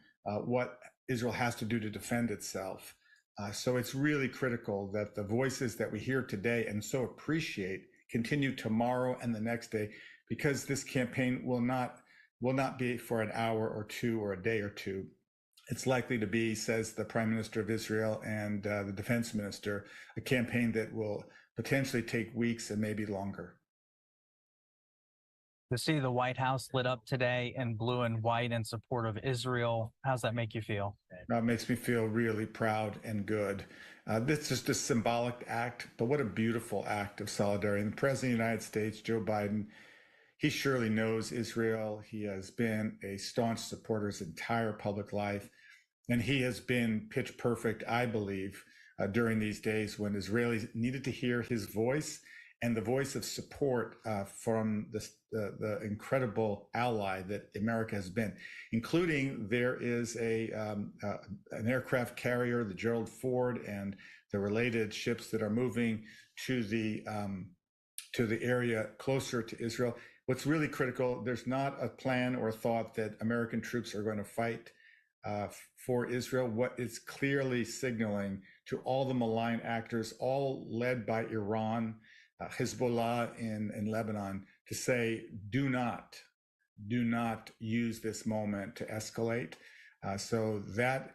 what Israel has to do to defend itself. So it's really critical that the voices that we hear today and so appreciate continue tomorrow and the next day, because this campaign will not be for an hour or two or a day or two. It's likely to be, says the Prime Minister of Israel and the Defense Minister, a campaign that will potentially take weeks and maybe longer. To see the White House lit up today in blue and white in support of Israel, how's that make you feel? It makes me feel really proud and good. This is just a symbolic act, but what a beautiful act of solidarity. And the President of the United States, Joe Biden, he surely knows Israel. He has been a staunch supporter his entire public life. And he has been pitch perfect, I believe, during these days when Israelis needed to hear his voice and the voice of support from the incredible ally that America has been, including there is an aircraft carrier, the Gerald Ford, and the related ships that are moving to the area closer to Israel. What's really critical, there's not a plan or a thought that American troops are going to fight for Israel. What it's clearly signaling to all the malign actors, all led by Iran, Hezbollah in Lebanon, to say, do not use this moment to escalate. So that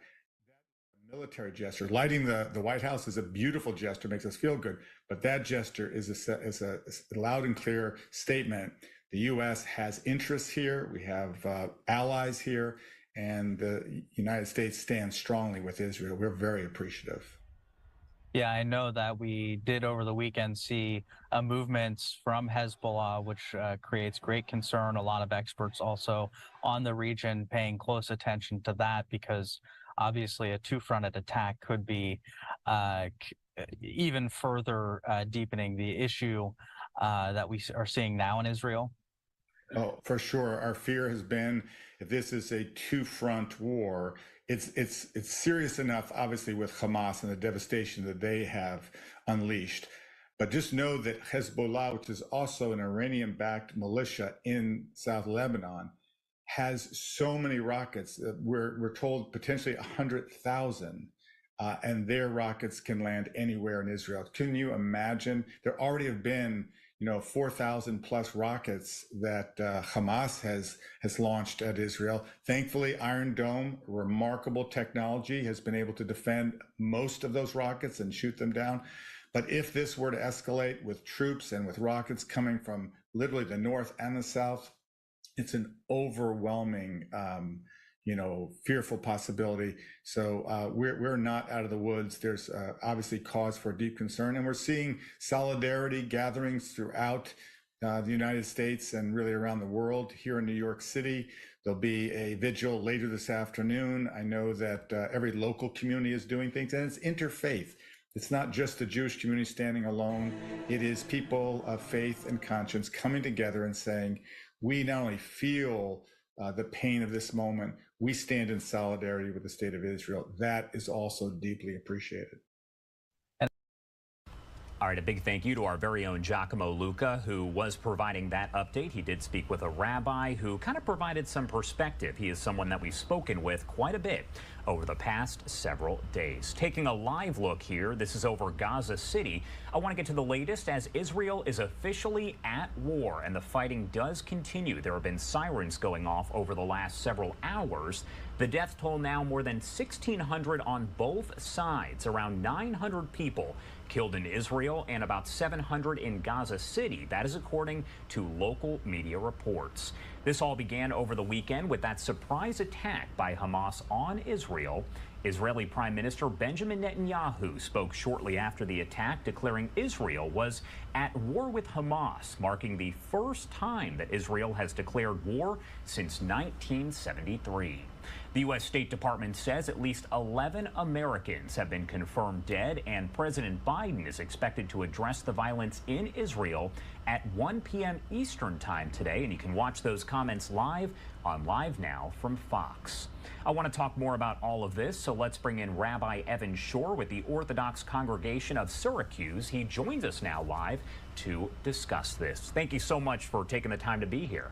military gesture, lighting the White House, is a beautiful gesture, makes us feel good. But that gesture is a loud and clear statement. The U.S. has interests here. We have allies here, and the United States stands strongly with Israel. We're very appreciative. Yeah, I know that we did over the weekend see movements from Hezbollah, which creates great concern. A lot of experts also on the region paying close attention to that because obviously a two-fronted attack could be even further deepening the issue that we are seeing now in Israel. Oh, for sure. Our fear has been if this is a two-front war, it's serious enough, obviously, with Hamas and the devastation that they have unleashed. But just know that Hezbollah, which is also an Iranian-backed militia in South Lebanon, has so many rockets. We're told potentially 100,000, and their rockets can land anywhere in Israel. Can you imagine? There already have been 4,000 plus rockets that Hamas has launched at Israel. Thankfully, Iron Dome, remarkable technology, has been able to defend most of those rockets and shoot them down. But if this were to escalate with troops and with rockets coming from literally the north and the south, it's an overwhelming, fearful possibility. So we're not out of the woods. There's obviously cause for deep concern, and we're seeing solidarity gatherings throughout the United States and really around the world. Here in New York City, there'll be a vigil later this afternoon. I know that every local community is doing things, and it's interfaith. It's not just the Jewish community standing alone. It is people of faith and conscience coming together and saying, we not only feel the pain of this moment, we stand in solidarity with the state of Israel. That is also deeply appreciated. All right, a big thank you to our very own Giacomo Luca, who was providing that update. He did speak with a rabbi who kind of provided some perspective. He is someone that we've spoken with quite a bit over the past several days. Taking a live look here, this is over Gaza City. I want to get to the latest as Israel is officially at war and the fighting does continue. There have been sirens going off over the last several hours. The death toll now more than 1,600 on both sides, around 900 people killed in Israel and about 700 in Gaza City. That is according to local media reports. This all began over the weekend with that surprise attack by Hamas on Israel. Israeli Prime Minister Benjamin Netanyahu spoke shortly after the attack, declaring Israel was at war with Hamas, marking the first time that Israel has declared war since 1973. The U.S. State Department says at least 11 Americans have been confirmed dead, and President Biden is expected to address the violence in Israel at 1 p.m. Eastern time today, and you can watch those comments live on Live Now from Fox. I want to talk more about all of this, so let's bring in Rabbi Evan Shore with the Orthodox Congregation of Syracuse. He joins us now live to discuss this. Thank you so much for taking the time to be here.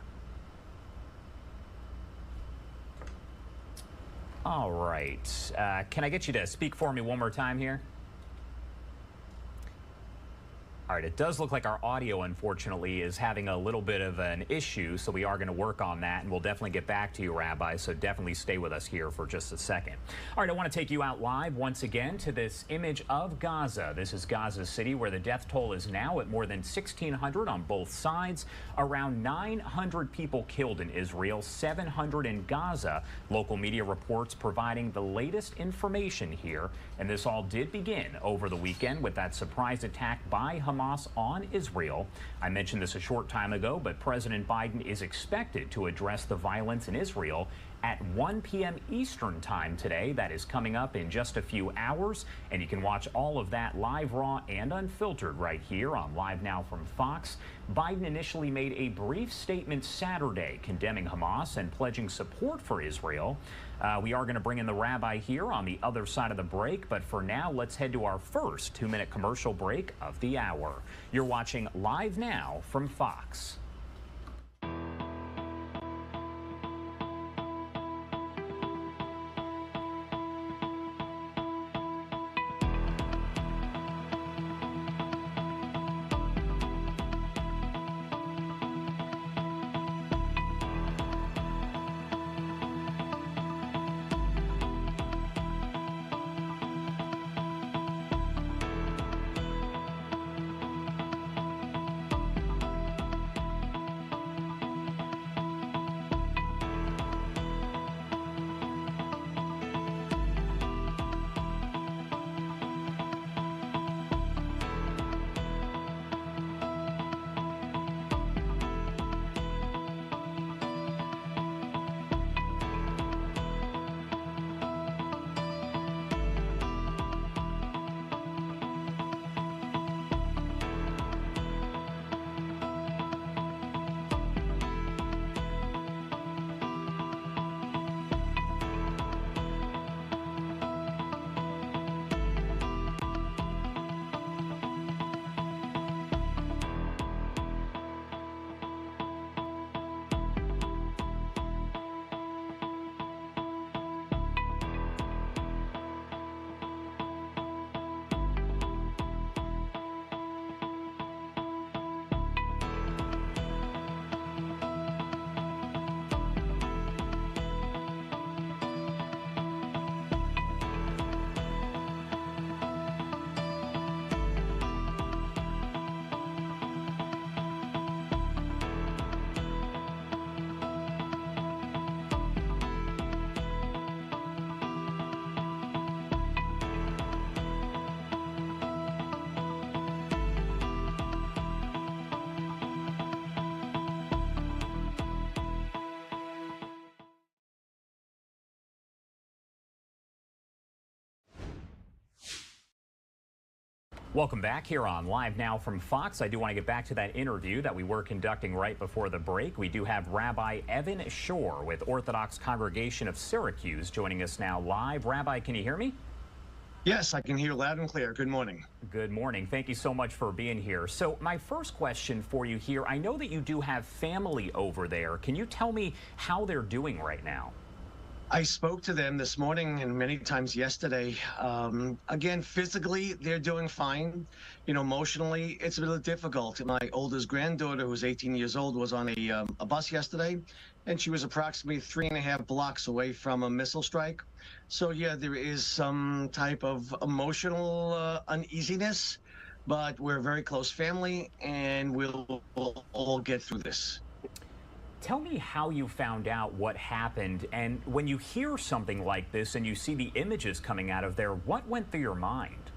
All right. Can I get you to speak for me one more time here? All right, it does look like our audio, unfortunately, is having a little bit of an issue, so we are going to work on that, and we'll definitely get back to you, Rabbi, so definitely stay with us here for just a second. All right, I want to take you out live once again to this image of Gaza. This is Gaza City, where the death toll is now at more than 1,600 on both sides. Around 900 people killed in Israel, 700 in Gaza. Local media reports providing the latest information here, and this all did begin over the weekend with that surprise attack by Hamas on Israel. I mentioned this a short time ago, but President Biden is expected to address the violence in Israel at 1 p.m. Eastern time today. That is coming up in just a few hours, and you can watch all of that live, raw, and unfiltered right here on Live Now from Fox. Biden initially made a brief statement Saturday condemning Hamas and pledging support for Israel. We are going to bring in the rabbi here on the other side of the break, but for now, let's head to our first 2-minute commercial break of the hour. You're watching Live Now from Fox. Welcome back here on Live Now from Fox. I do want to get back to that interview that we were conducting right before the break. We do have Rabbi Evan Shore with Orthodox Congregation of Syracuse joining us now live. Rabbi, can you hear me? Yes, I can hear loud and clear. Good morning. Good morning. Thank you so much for being here. So my first question for you here, I know that you do have family over there. Can you tell me how they're doing right now? I spoke to them this morning and many times yesterday. Again, physically, they're doing fine. You know, emotionally, it's a little difficult. My oldest granddaughter, who's 18 years old, was on a bus yesterday, and she was approximately 3.5 blocks away from a missile strike. So, yeah, there is some type of emotional uneasiness, but we're a very close family, and we'll all get through this. Tell me how you found out what happened, and when you hear something like this and you see the images coming out of there, what went through your mind?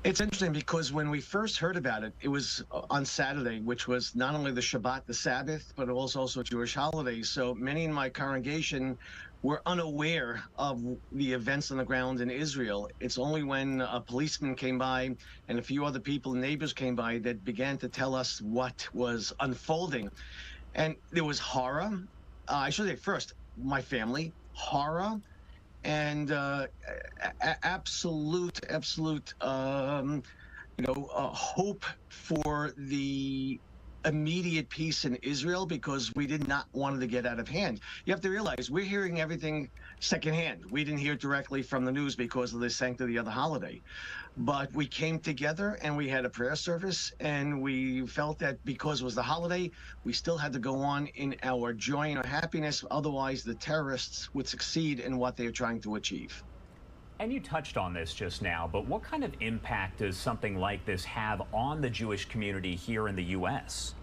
It's interesting because when we first heard about it, it was on Saturday, which was not only the Shabbat, the Sabbath, but it was also a Jewish holiday. So many in my congregation were unaware of the events on the ground in Israel. It's only when a policeman came by and a few other people, neighbors came by, that began to tell us what was unfolding. And there was horror. I should say first, my family, horror, and absolute, hope for the immediate peace in Israel, because we did not want it to get out of hand. You have to realize we're hearing everything secondhand. We didn't hear it directly from the news because of the sanctity of the holiday. But we came together and we had a prayer service, and we felt that because it was the holiday, we still had to go on in our joy and our happiness. Otherwise, the terrorists would succeed in what they are trying to achieve. And you touched on this just now, but what kind of impact does something like this have on the Jewish community here in the U.S.?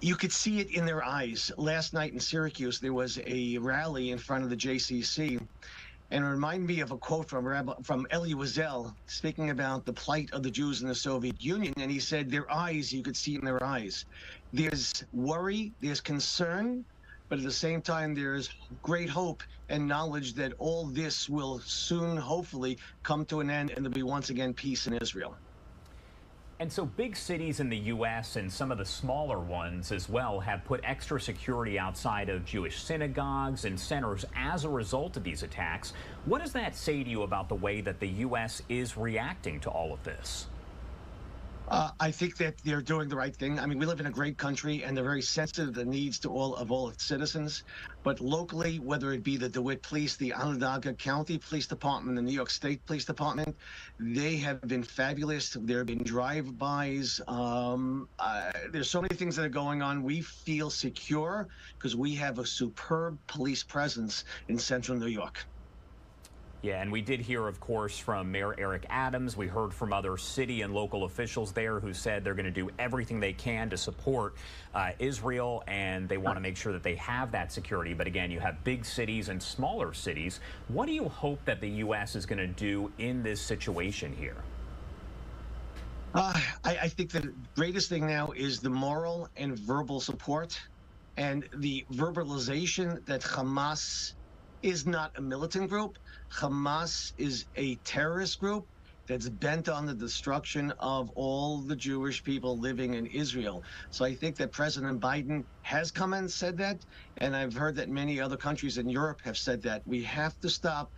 You could see it in their eyes. Last night in Syracuse, there was a rally in front of the JCC. And it reminded me of a quote from Elie Wiesel speaking about the plight of the Jews in the Soviet Union. And he said, their eyes, you could see it in their eyes. There's worry, there's concern, but at the same time, there's great hope and knowledge that all this will soon, hopefully, come to an end, and there'll be once again peace in Israel. And so big cities in the U.S. and some of the smaller ones as well have put extra security outside of Jewish synagogues and centers as a result of these attacks. What does that say to you about the way that the U.S. is reacting to all of this? I think that they're doing the right thing. I mean, we live in a great country, and they're very sensitive to the needs of all its citizens. But locally, whether it be the DeWitt Police, the Onondaga County Police Department, the New York State Police Department, they have been fabulous. There have been drive-bys. There's so many things that are going on. We feel secure because we have a superb police presence in central New York. Yeah, and we did hear, of course, from Mayor Eric Adams. We heard from other city and local officials there who said they're going to do everything they can to support Israel, and they want to make sure that they have that security. But again, you have big cities and smaller cities. What do you hope that the U.S. is going to do in this situation here? I think the greatest thing now is the moral and verbal support, and the verbalization that Hamas is not a militant group. Hamas is a terrorist group that's bent on the destruction of all the Jewish people living in Israel. So I think that President Biden has come and said that, and I've heard that many other countries in Europe have said that. We have to stop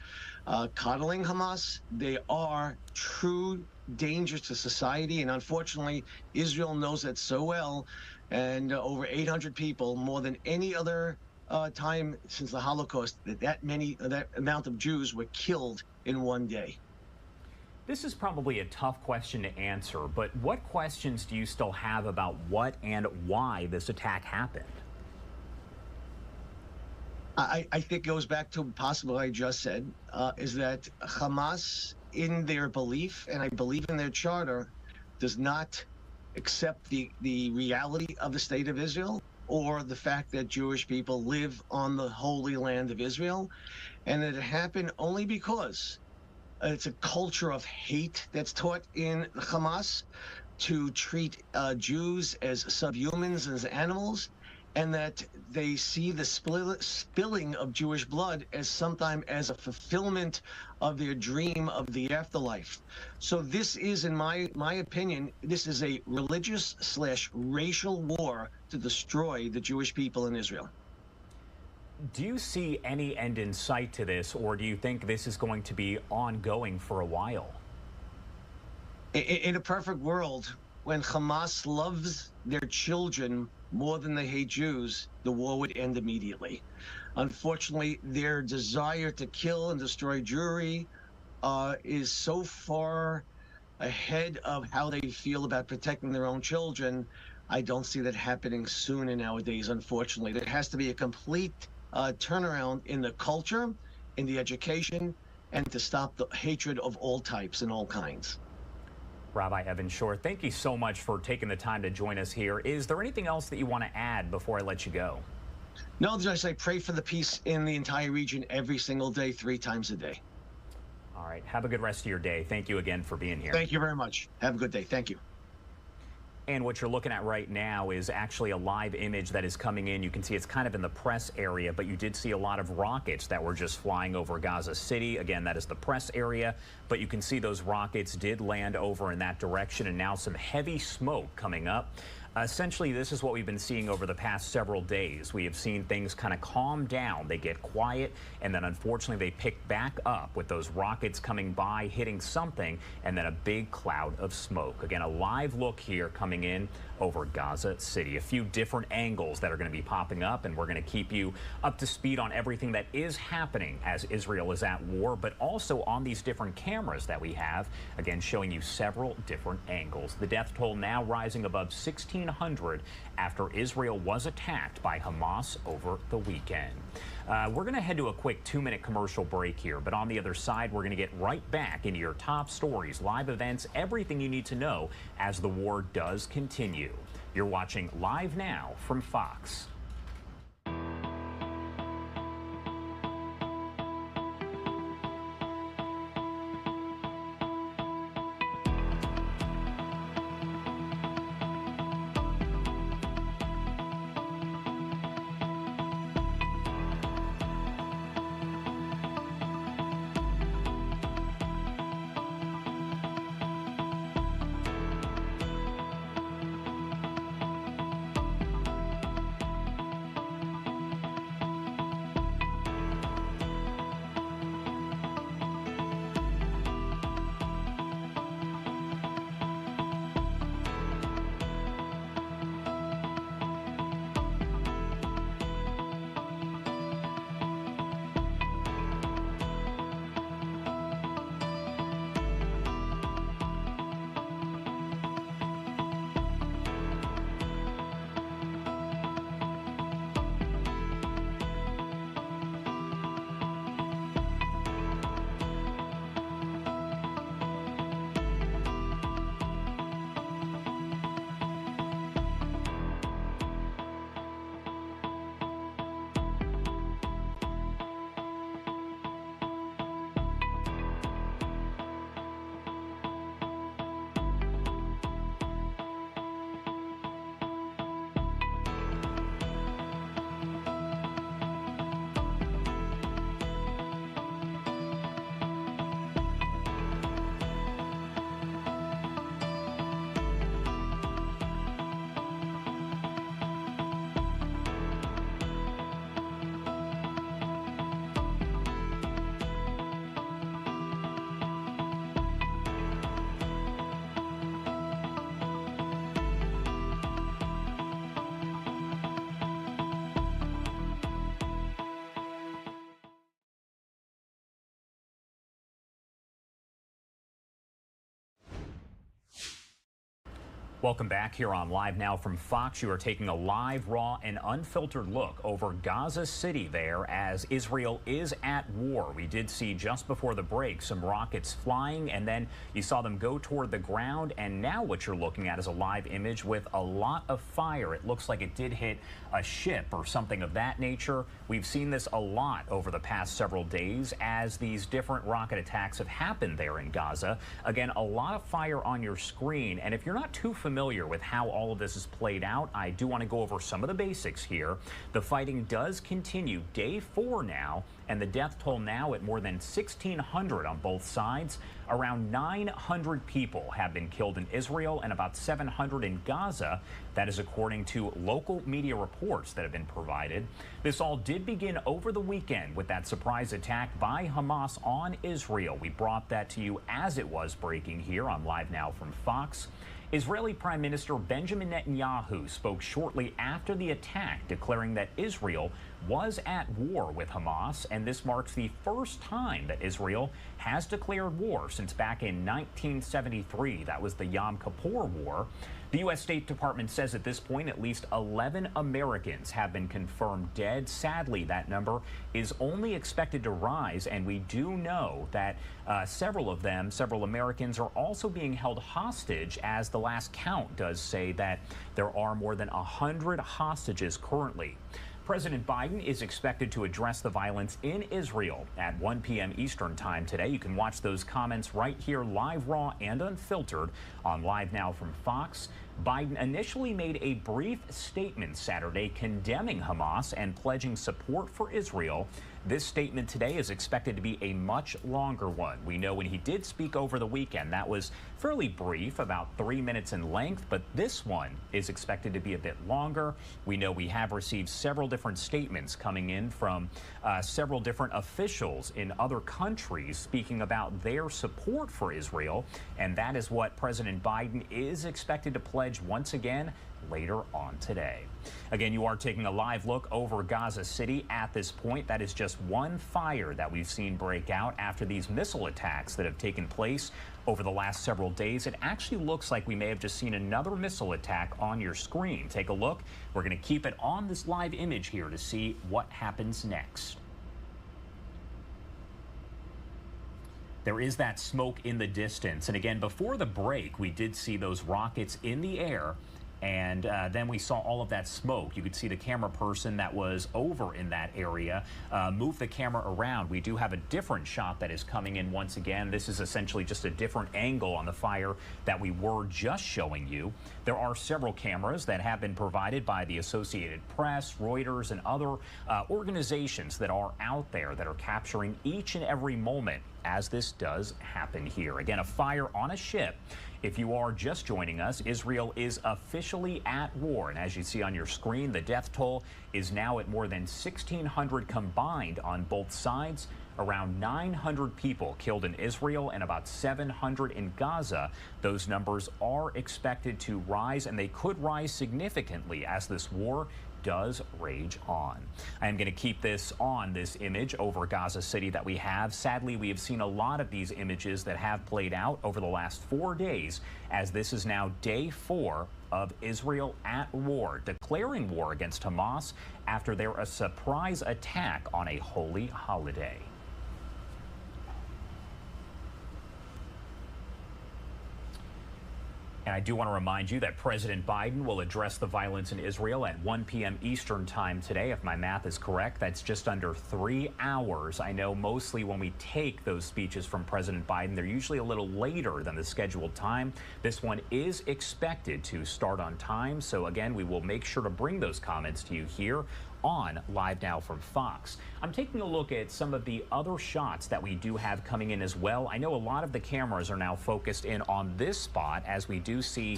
coddling Hamas. They are true dangers to society, and unfortunately, Israel knows that so well, and over 800 people, more than any other time since the Holocaust, that amount of Jews were killed in one day. This is probably a tough question to answer, but what questions do you still have about what and why this attack happened? I think it goes back to possibly what I just said, is that Hamas, in their belief, and I believe in their charter, does not accept the reality of the state of Israel, or the fact that Jewish people live on the holy land of Israel. And it happened only because it's a culture of hate that's taught in Hamas, to treat Jews as subhumans, as animals. and that they see the spilling of Jewish blood as sometime as a fulfillment of their dream of the afterlife. So this is, in my opinion, this is a religious/racial war to destroy the Jewish people in Israel. Do you see any end in sight to this, or do you think this is going to be ongoing for a while? In a perfect world, when Hamas loves their children more than they hate Jews, the war would end immediately. Unfortunately, their desire to kill and destroy Jewry is so far ahead of how they feel about protecting their own children. I don't see that happening sooner nowadays, unfortunately. There has to be a complete turnaround in the culture, in the education, and to stop the hatred of all types and all kinds. Rabbi Evan Shore, thank you so much for taking the time to join us here. Is there anything else that you want to add before I let you go? No, just I pray for the peace in the entire region every single day, 3 times a day. All right. Have a good rest of your day. Thank you again for being here. Thank you very much. Have a good day. Thank you. And what you're looking at right now is actually a live image that is coming in. You can see it's kind of in the press area, but you did see a lot of rockets that were just flying over Gaza City. Again, that is the press area, but you can see those rockets did land over in that direction, and now some heavy smoke coming up. Essentially, this is what we've been seeing over the past several days. We have seen things kind of calm down. They get quiet, and then unfortunately, they pick back up with those rockets coming by, hitting something, and then a big cloud of smoke. Again, a live look here coming in over Gaza City. A few different angles that are going to be popping up, and we're going to keep you up to speed on everything that is happening as Israel is at war, but also on these different cameras that we have, again, showing you several different angles. The death toll now rising above 1,600 after Israel was attacked by Hamas over the weekend. We're going to head to a quick 2-minute commercial break here, but on the other side, we're going to get right back into your top stories, live events, everything you need to know as the war does continue. You're watching Live Now from Fox. Welcome back here on Live Now from Fox. You are taking a live, raw, and unfiltered look over Gaza City there as Israel is at war. We did see just before the break some rockets flying, and then you saw them go toward the ground, and now what you're looking at is a live image with a lot of fire. It looks like it did hit a ship or something of that nature. We've seen this a lot over the past several days as these different rocket attacks have happened there in Gaza. Again, a lot of fire on your screen, and if you're not too familiar familiar with how all of this is played out, I do want to go over some of the basics here. The fighting does continue day 4 now, and the death toll now at more than 1,600 on both sides. Around 900 people have been killed in Israel and about 700 in Gaza. That is according to local media reports that have been provided. This all did begin over the weekend with that surprise attack by Hamas on Israel. We brought that to you as it was breaking here on Live Now from Fox. Israeli Prime Minister Benjamin Netanyahu spoke shortly after the attack, declaring that Israel was at war with Hamas, and this marks the first time that Israel has declared war since back in 1973. That was the Yom Kippur War. The U.S. State Department says at this point at least 11 Americans have been confirmed dead. Sadly, that number is only expected to rise, and we do know that several Americans are also being held hostage, as the last count does say that there are more than 100 hostages currently. President Biden is expected to address the violence in Israel at 1 p.m. Eastern time today. You can watch those comments right here, live, raw, and unfiltered on Live Now from Fox. Biden initially made a brief statement Saturday condemning Hamas and pledging support for Israel. This statement today is expected to be a much longer one. We know when he did speak over the weekend, that was fairly brief, about 3 minutes in length, but this one is expected to be a bit longer. We know we have received several different statements coming in from several different officials in other countries speaking about their support for Israel, and that is what President Biden is expected to pledge once again later on today. Again, you are taking a live look over Gaza City at this point. That is just one fire that we've seen break out after these missile attacks that have taken place over the last several days. It actually looks like we may have just seen another missile attack on your screen. Take a look. We're going to keep it on this live image here to see what happens next. There is that smoke in the distance. And again, before the break, we did see those rockets in the air. And then we saw all of that smoke. You could see the camera person that was over in that area move the camera around. We do have a different shot that is coming in once again. This is essentially just a different angle on the fire that we were just showing you. There are several cameras that have been provided by the Associated Press, Reuters, and other organizations that are out there that are capturing each and every moment as this does happen here. Again, a fire on a ship. If you are just joining us, Israel is officially at war. And as you see on your screen, the death toll is now at more than 1,600 combined on both sides. Around 900 people killed in Israel and about 700 in Gaza. Those numbers are expected to rise, and they could rise significantly as this war does rage on. I am going to keep this on this image over Gaza City that we have. Sadly, we have seen a lot of these images that have played out over the last 4 days, as this is now day 4 of Israel at war, declaring war against Hamas after their surprise attack on a holy holiday. And I do want to remind you that President Biden will address the violence in Israel at 1 p.m. Eastern time today. If my math is correct, that's just under 3 hours. I know mostly when we take those speeches from President Biden, they're usually a little later than the scheduled time. This one is expected to start on time. So again, we will make sure to bring those comments to you here on Live Now from Fox. I'm taking a look at some of the other shots that we do have coming in as well. I know a lot of the cameras are now focused in on this spot as we do see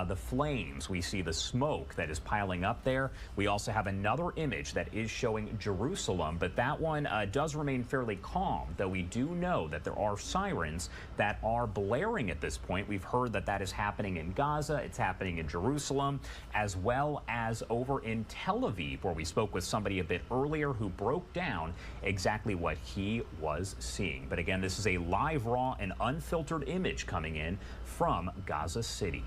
the flames. We see the smoke that is piling up there. We also have another image that is showing Jerusalem, but that one does remain fairly calm, though we do know that there are sirens that are blaring at this point. We've heard that that is happening in Gaza, it's happening in Jerusalem, as well as over in Tel Aviv, where we spoke with somebody a bit earlier who broke down exactly what he was seeing. But again, this is a live, raw, and unfiltered image coming in from Gaza City.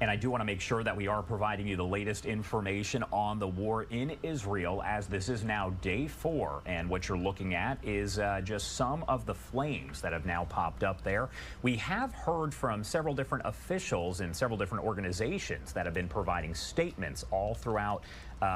And I do want to make sure that we are providing you the latest information on the war in Israel, as this is now day 4. And what you're looking at is just some of the flames that have now popped up there. We have heard from several different officials in several different organizations that have been providing statements all throughout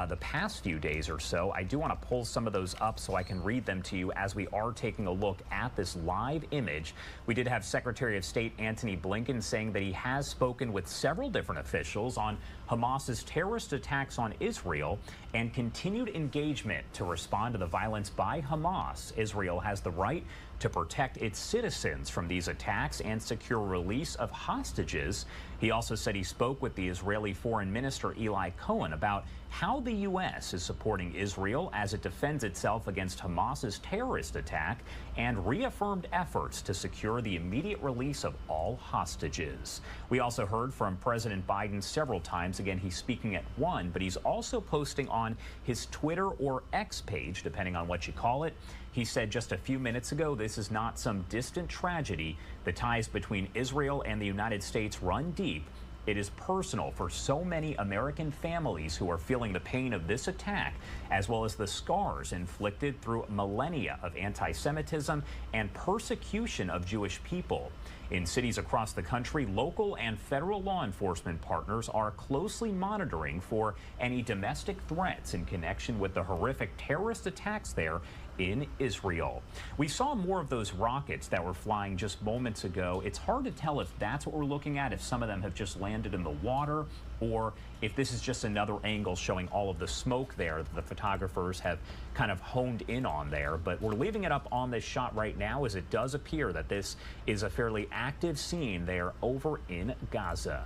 the past few days or so. I do want to pull some of those up so I can read them to you as we are taking a look at this live image. We did have Secretary of State Antony Blinken saying that he has spoken with several different officials on Hamas's terrorist attacks on Israel and continued engagement to respond to the violence by Hamas. Israel has the right to protect its citizens from these attacks and secure release of hostages. He also said he spoke with the Israeli Foreign Minister Eli Cohen about how the U.S. is supporting Israel as it defends itself against Hamas's terrorist attack and reaffirmed efforts to secure the immediate release of all hostages. We also heard from President Biden several times. Again, he's speaking at one, but he's also posting on his Twitter or X page, depending on what you call it. He said just a few minutes ago, this is not some distant tragedy. The ties between Israel and the United States run deep. It is personal for so many American families who are feeling the pain of this attack, as well as the scars inflicted through millennia of anti-Semitism and persecution of Jewish people. In cities across the country, local and federal law enforcement partners are closely monitoring for any domestic threats in connection with the horrific terrorist attacks there in Israel. We saw more of those rockets that were flying just moments ago. It's hard to tell if that's what we're looking at, if some of them have just landed in the water, or if this is just another angle showing all of the smoke there that the photographers have kind of honed in on there. But we're leaving it up on this shot right now, as it does appear that this is a fairly active scene there over in Gaza.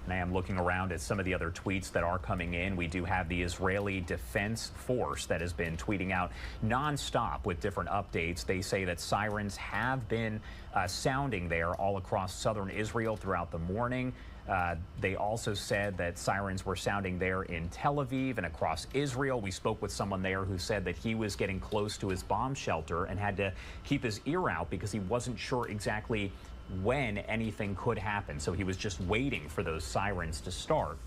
And I am looking around at some of the other tweets that are coming in. We do have the Israeli Defense Force that has been tweeting out nonstop with different updates. They say that sirens have been sounding there all across southern Israel throughout the morning. They also said that sirens were sounding there in Tel Aviv and across Israel. We spoke with someone there who said that he was getting close to his bomb shelter and had to keep his ear out because he wasn't sure exactly when anything could happen. So he was just waiting for those sirens to start.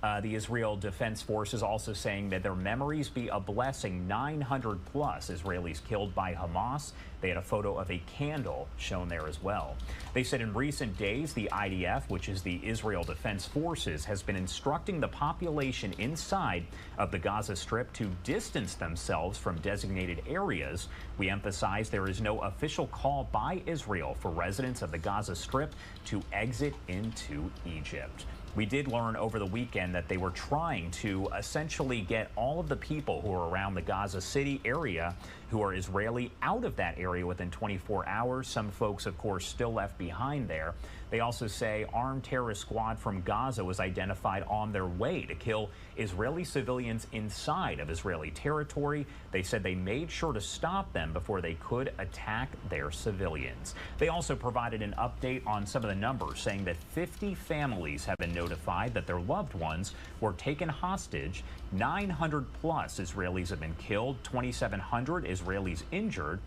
The Israel Defense Force is also saying that their memories be a blessing. 900 plus Israelis killed by Hamas. They had a photo of a candle shown there as well. They said in recent days, the IDF, which is the Israel Defense Forces, has been instructing the population inside of the Gaza Strip to distance themselves from designated areas. We emphasize there is no official call by Israel for residents of the Gaza Strip to exit into Egypt. We did learn over the weekend that they were trying to essentially get all of the people who are around the Gaza City area who are Israeli out of that area within 24 hours. Some folks, of course, still left behind there. They also say armed terrorist squad from Gaza was identified on their way to kill Israeli civilians inside of Israeli territory. They said they made sure to stop them before they could attack their civilians. They also provided an update on some of the numbers, saying that 50 families have been notified that their loved ones were taken hostage. 900 plus Israelis have been killed, 2,700 Israelis injured.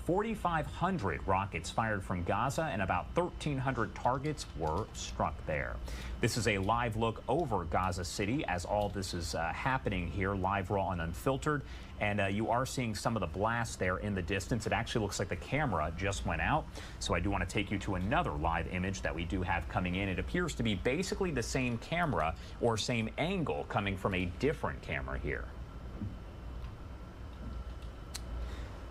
4,500 rockets fired from Gaza and about 1,300 targets were struck there. This is a live look over Gaza City as all this is happening here, live, raw, and unfiltered. And you are seeing some of the blasts there in the distance. It actually looks like the camera just went out. So I do want to take you to another live image that we do have coming in. It appears to be basically the same camera or same angle coming from a different camera here.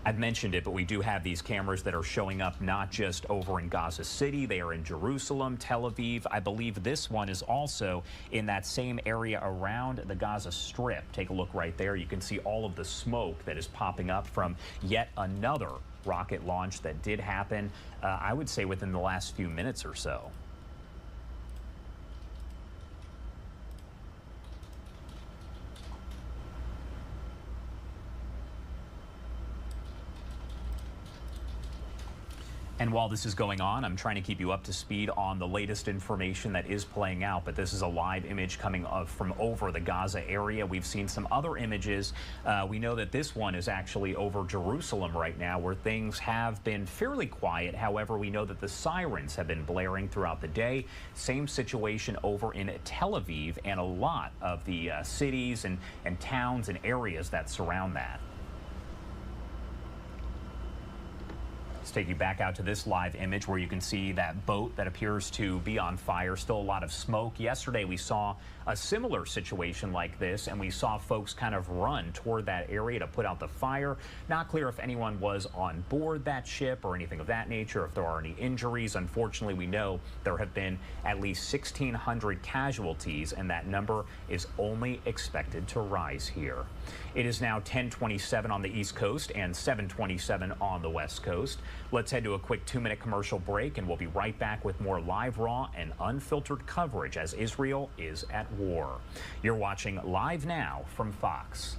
I've mentioned it, but we do have these cameras that are showing up not just over in Gaza City. They are in Jerusalem, Tel Aviv. I believe this one is also in that same area around the Gaza Strip. Take a look right there. You can see all of the smoke that is popping up from yet another rocket launch that did happen, I would say, within the last few minutes or so. And while this is going on, I'm trying to keep you up to speed on the latest information that is playing out. But this is a live image coming from over the Gaza area. We've seen some other images. We know that this one is actually over Jerusalem right now, where things have been fairly quiet. However, we know that the sirens have been blaring throughout the day. Same situation over in Tel Aviv and a lot of the cities and towns and areas that surround that. Let's take you back out to this live image where you can see that boat that appears to be on fire. Still a lot of smoke. Yesterday we saw a similar situation like this, and we saw folks kind of run toward that area to put out the fire. Not clear if anyone was on board that ship or anything of that nature, if there are any injuries. Unfortunately, we know there have been at least 1,600 casualties, and that number is only expected to rise here. It is now 10:27 on the East Coast and 7:27 on the West Coast. Let's head to a quick 2-minute commercial break, and we'll be right back with more live, raw, and unfiltered coverage as Israel is at war. You're watching Live Now from Fox.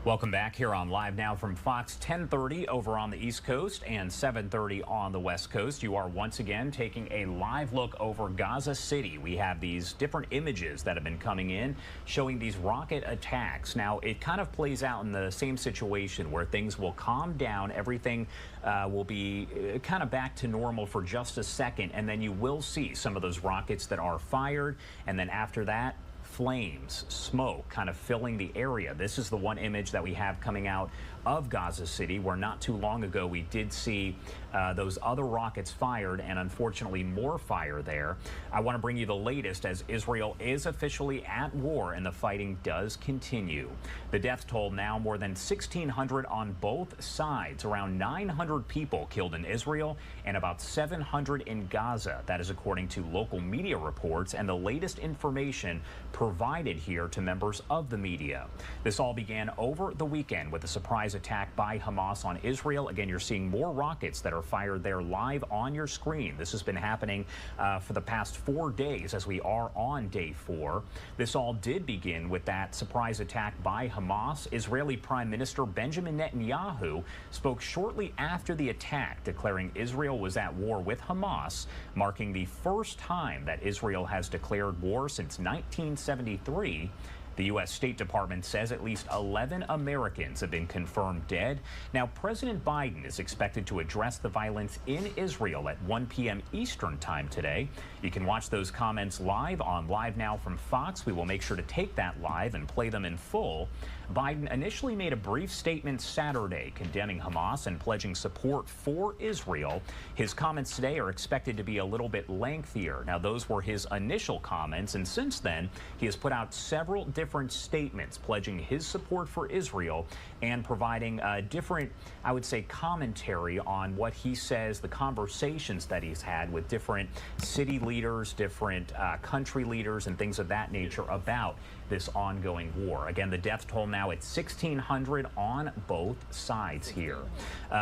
Welcome back here on Live Now from Fox. 10:30 over on the East Coast and 7:30 on the West Coast. You are once again taking a live look over Gaza City. We have these different images that have been coming in showing these rocket attacks. Now, it kind of plays out in the same situation where things will calm down. Everything will be kind of back to normal for just a second, and then you will see some of those rockets that are fired, and then after that, flames, smoke kind of filling the area. This is the one image that we have coming out of Gaza City, where not too long ago we did see those other rockets fired, and unfortunately more fire there. I want to bring you the latest as Israel is officially at war and the fighting does continue. The death toll now more than 1,600 on both sides, around 900 people killed in Israel and about 700 in Gaza. That is according to local media reports and the latest information provided here to members of the media. This all began over the weekend with a surprise attack by Hamas on Israel. Again, you're seeing more rockets that are fired there live on your screen. This has been happening for the past 4 days as we are on day 4. This all did begin with that surprise attack by Hamas. Israeli Prime Minister Benjamin Netanyahu spoke shortly after the attack, declaring Israel was at war with Hamas, marking the first time that Israel has declared war since 1973. The U.S. State Department says at least 11 Americans have been confirmed dead. Now, President Biden is expected to address the violence in Israel at 1 p.m. Eastern time today. You can watch those comments live on Live Now from Fox. We will make sure to take that live and play them in full. Biden initially made a brief statement Saturday condemning Hamas and pledging support for Israel. His comments today are expected to be a little bit lengthier. Now, those were his initial comments, and since then, he has put out several different statements pledging his support for Israel and providing different, I would say, commentary on what he says, the conversations that he's had with different city leaders, different country leaders, and things of that nature about this ongoing war. Again, the death toll now at 1,600 on both sides here.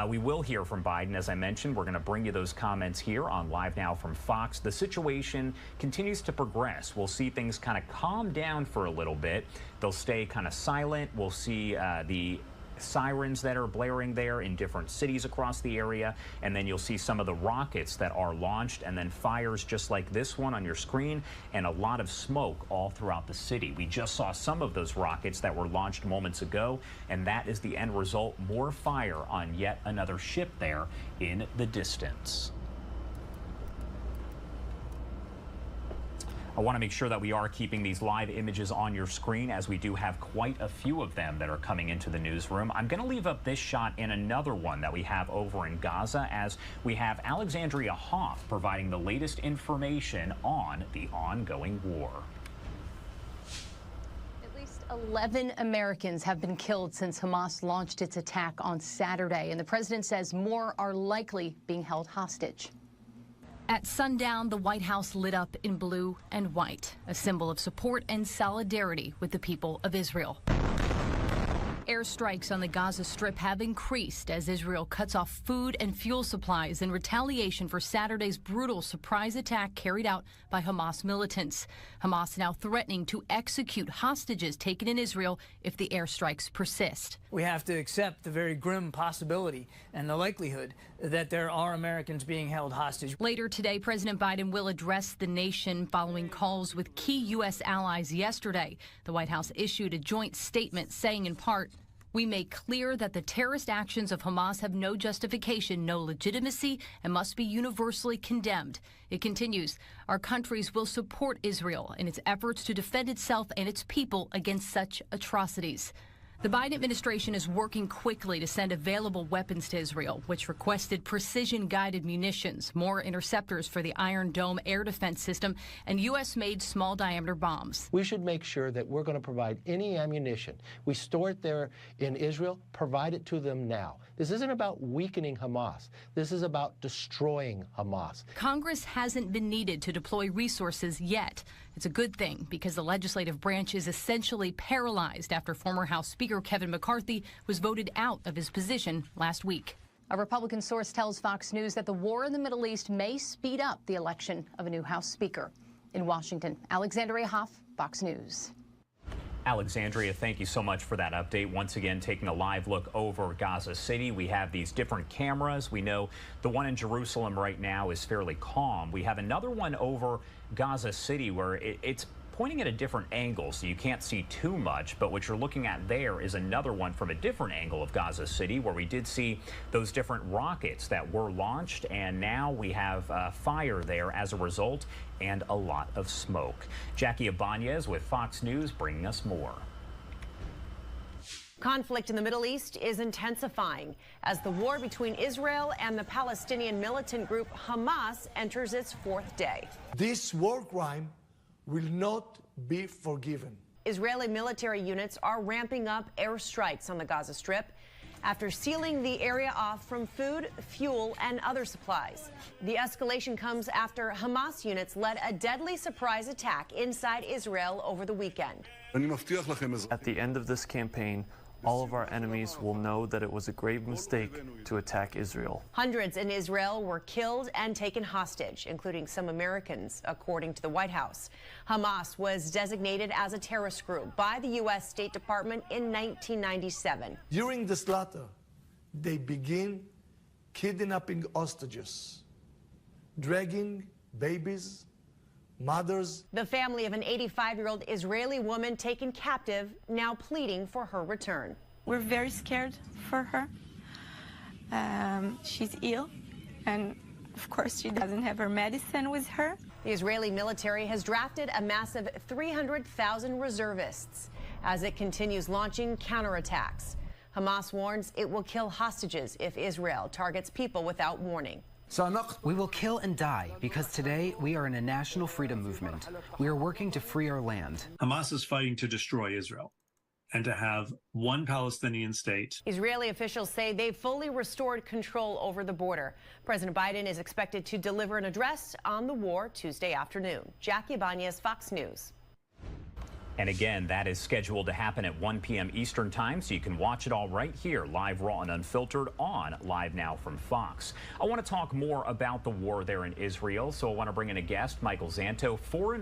We will hear from Biden. As I mentioned, we're going to bring you those comments here on Live Now from Fox. The situation continues to progress. We'll see things kind of calm down for a little bit. They'll stay kind of silent. We'll see the sirens that are blaring there in different cities across the area, and then you'll see some of the rockets that are launched, and then fires just like this one on your screen, and a lot of smoke all throughout the city. We just saw some of those rockets that were launched moments ago, and that is the end result. More fire on yet another ship there in the distance. I want to make sure that we are keeping these live images on your screen, as we do have quite a few of them that are coming into the newsroom. I'm going to leave up this shot and another one that we have over in Gaza, as we have Alexandria Hoff providing the latest information on the ongoing war. At least 11 Americans have been killed since Hamas launched its attack on Saturday, and the president says more are likely being held hostage. At sundown, the White House lit up in blue and white, a symbol of support and solidarity with the people of Israel. Airstrikes on the Gaza Strip have increased as Israel cuts off food and fuel supplies in retaliation for Saturday's brutal surprise attack carried out by Hamas militants. Hamas now threatening to execute hostages taken in Israel if the airstrikes persist. We have to accept the very grim possibility and the likelihood that there are Americans being held hostage. Later today, President Biden will address the nation following calls with key U.S. allies yesterday. The White House issued a joint statement saying in part, "We make clear that the terrorist actions of Hamas have no justification, no legitimacy, and must be universally condemned." It continues, "Our countries will support Israel in its efforts to defend itself and its people against such atrocities." The Biden administration is working quickly to send available weapons to Israel, which requested precision-guided munitions, more interceptors for the Iron Dome air defense system, and U.S.-made small-diameter bombs. We should make sure that we're going to provide any ammunition. We store it there in Israel, provide it to them now. This isn't about weakening Hamas. This is about destroying Hamas. Congress hasn't been needed to deploy resources yet. It's a good thing because the legislative branch is essentially paralyzed after former House Speaker Kevin McCarthy was voted out of his position last week. A Republican source tells Fox News that the war in the Middle East may speed up the election of a new House Speaker. In Washington, Alexandria Hoff, Fox News. Alexandria, thank you so much for that update. Once again, taking a live look over Gaza City. We have these different cameras. We know the one in Jerusalem right now is fairly calm. We have another one over Gaza City where it's pointing at a different angle, so you can't see too much. But what you're looking at there is another one from a different angle of Gaza City, where we did see those different rockets that were launched, and now we have fire there as a result and a lot of smoke. Jackie Ibanez with Fox News bringing us more. Conflict in the Middle East is intensifying as the war between Israel and the Palestinian militant group Hamas enters its fourth day. This war crime will not be forgiven. Israeli military units are ramping up airstrikes on the Gaza Strip after sealing the area off from food, fuel, and other supplies. The escalation comes after Hamas units led a deadly surprise attack inside Israel over the weekend. At the end of this campaign, all of our enemies will know that it was a grave mistake to attack Israel. Hundreds in Israel were killed and taken hostage, including some Americans, according to the White House. Hamas was designated as a terrorist group by the U.S. State Department in 1997. During the slaughter, they begin kidnapping hostages, dragging babies, mothers. The family of an 85-year-old Israeli woman taken captive now pleading for her return. We're very scared for her. She's ill, and of course she doesn't have her medicine with her. The Israeli military has drafted a massive 300,000 reservists as it continues launching counterattacks. Hamas warns it will kill hostages if Israel targets people without warning. We will kill and die because today we are in a national freedom movement. We are working to free our land. Hamas is fighting to destroy Israel and to have one Palestinian state. Israeli officials say they've fully restored control over the border. President Biden is expected to deliver an address on the war Tuesday afternoon. Jackie Ibanez, Fox News. And again, that is scheduled to happen at 1 p.m. Eastern Time, so you can watch it all right here, live, raw, and unfiltered on Live Now from Fox. I want to talk more about the war there in Israel, so I want to bring in a guest, Michael Zanto, foreign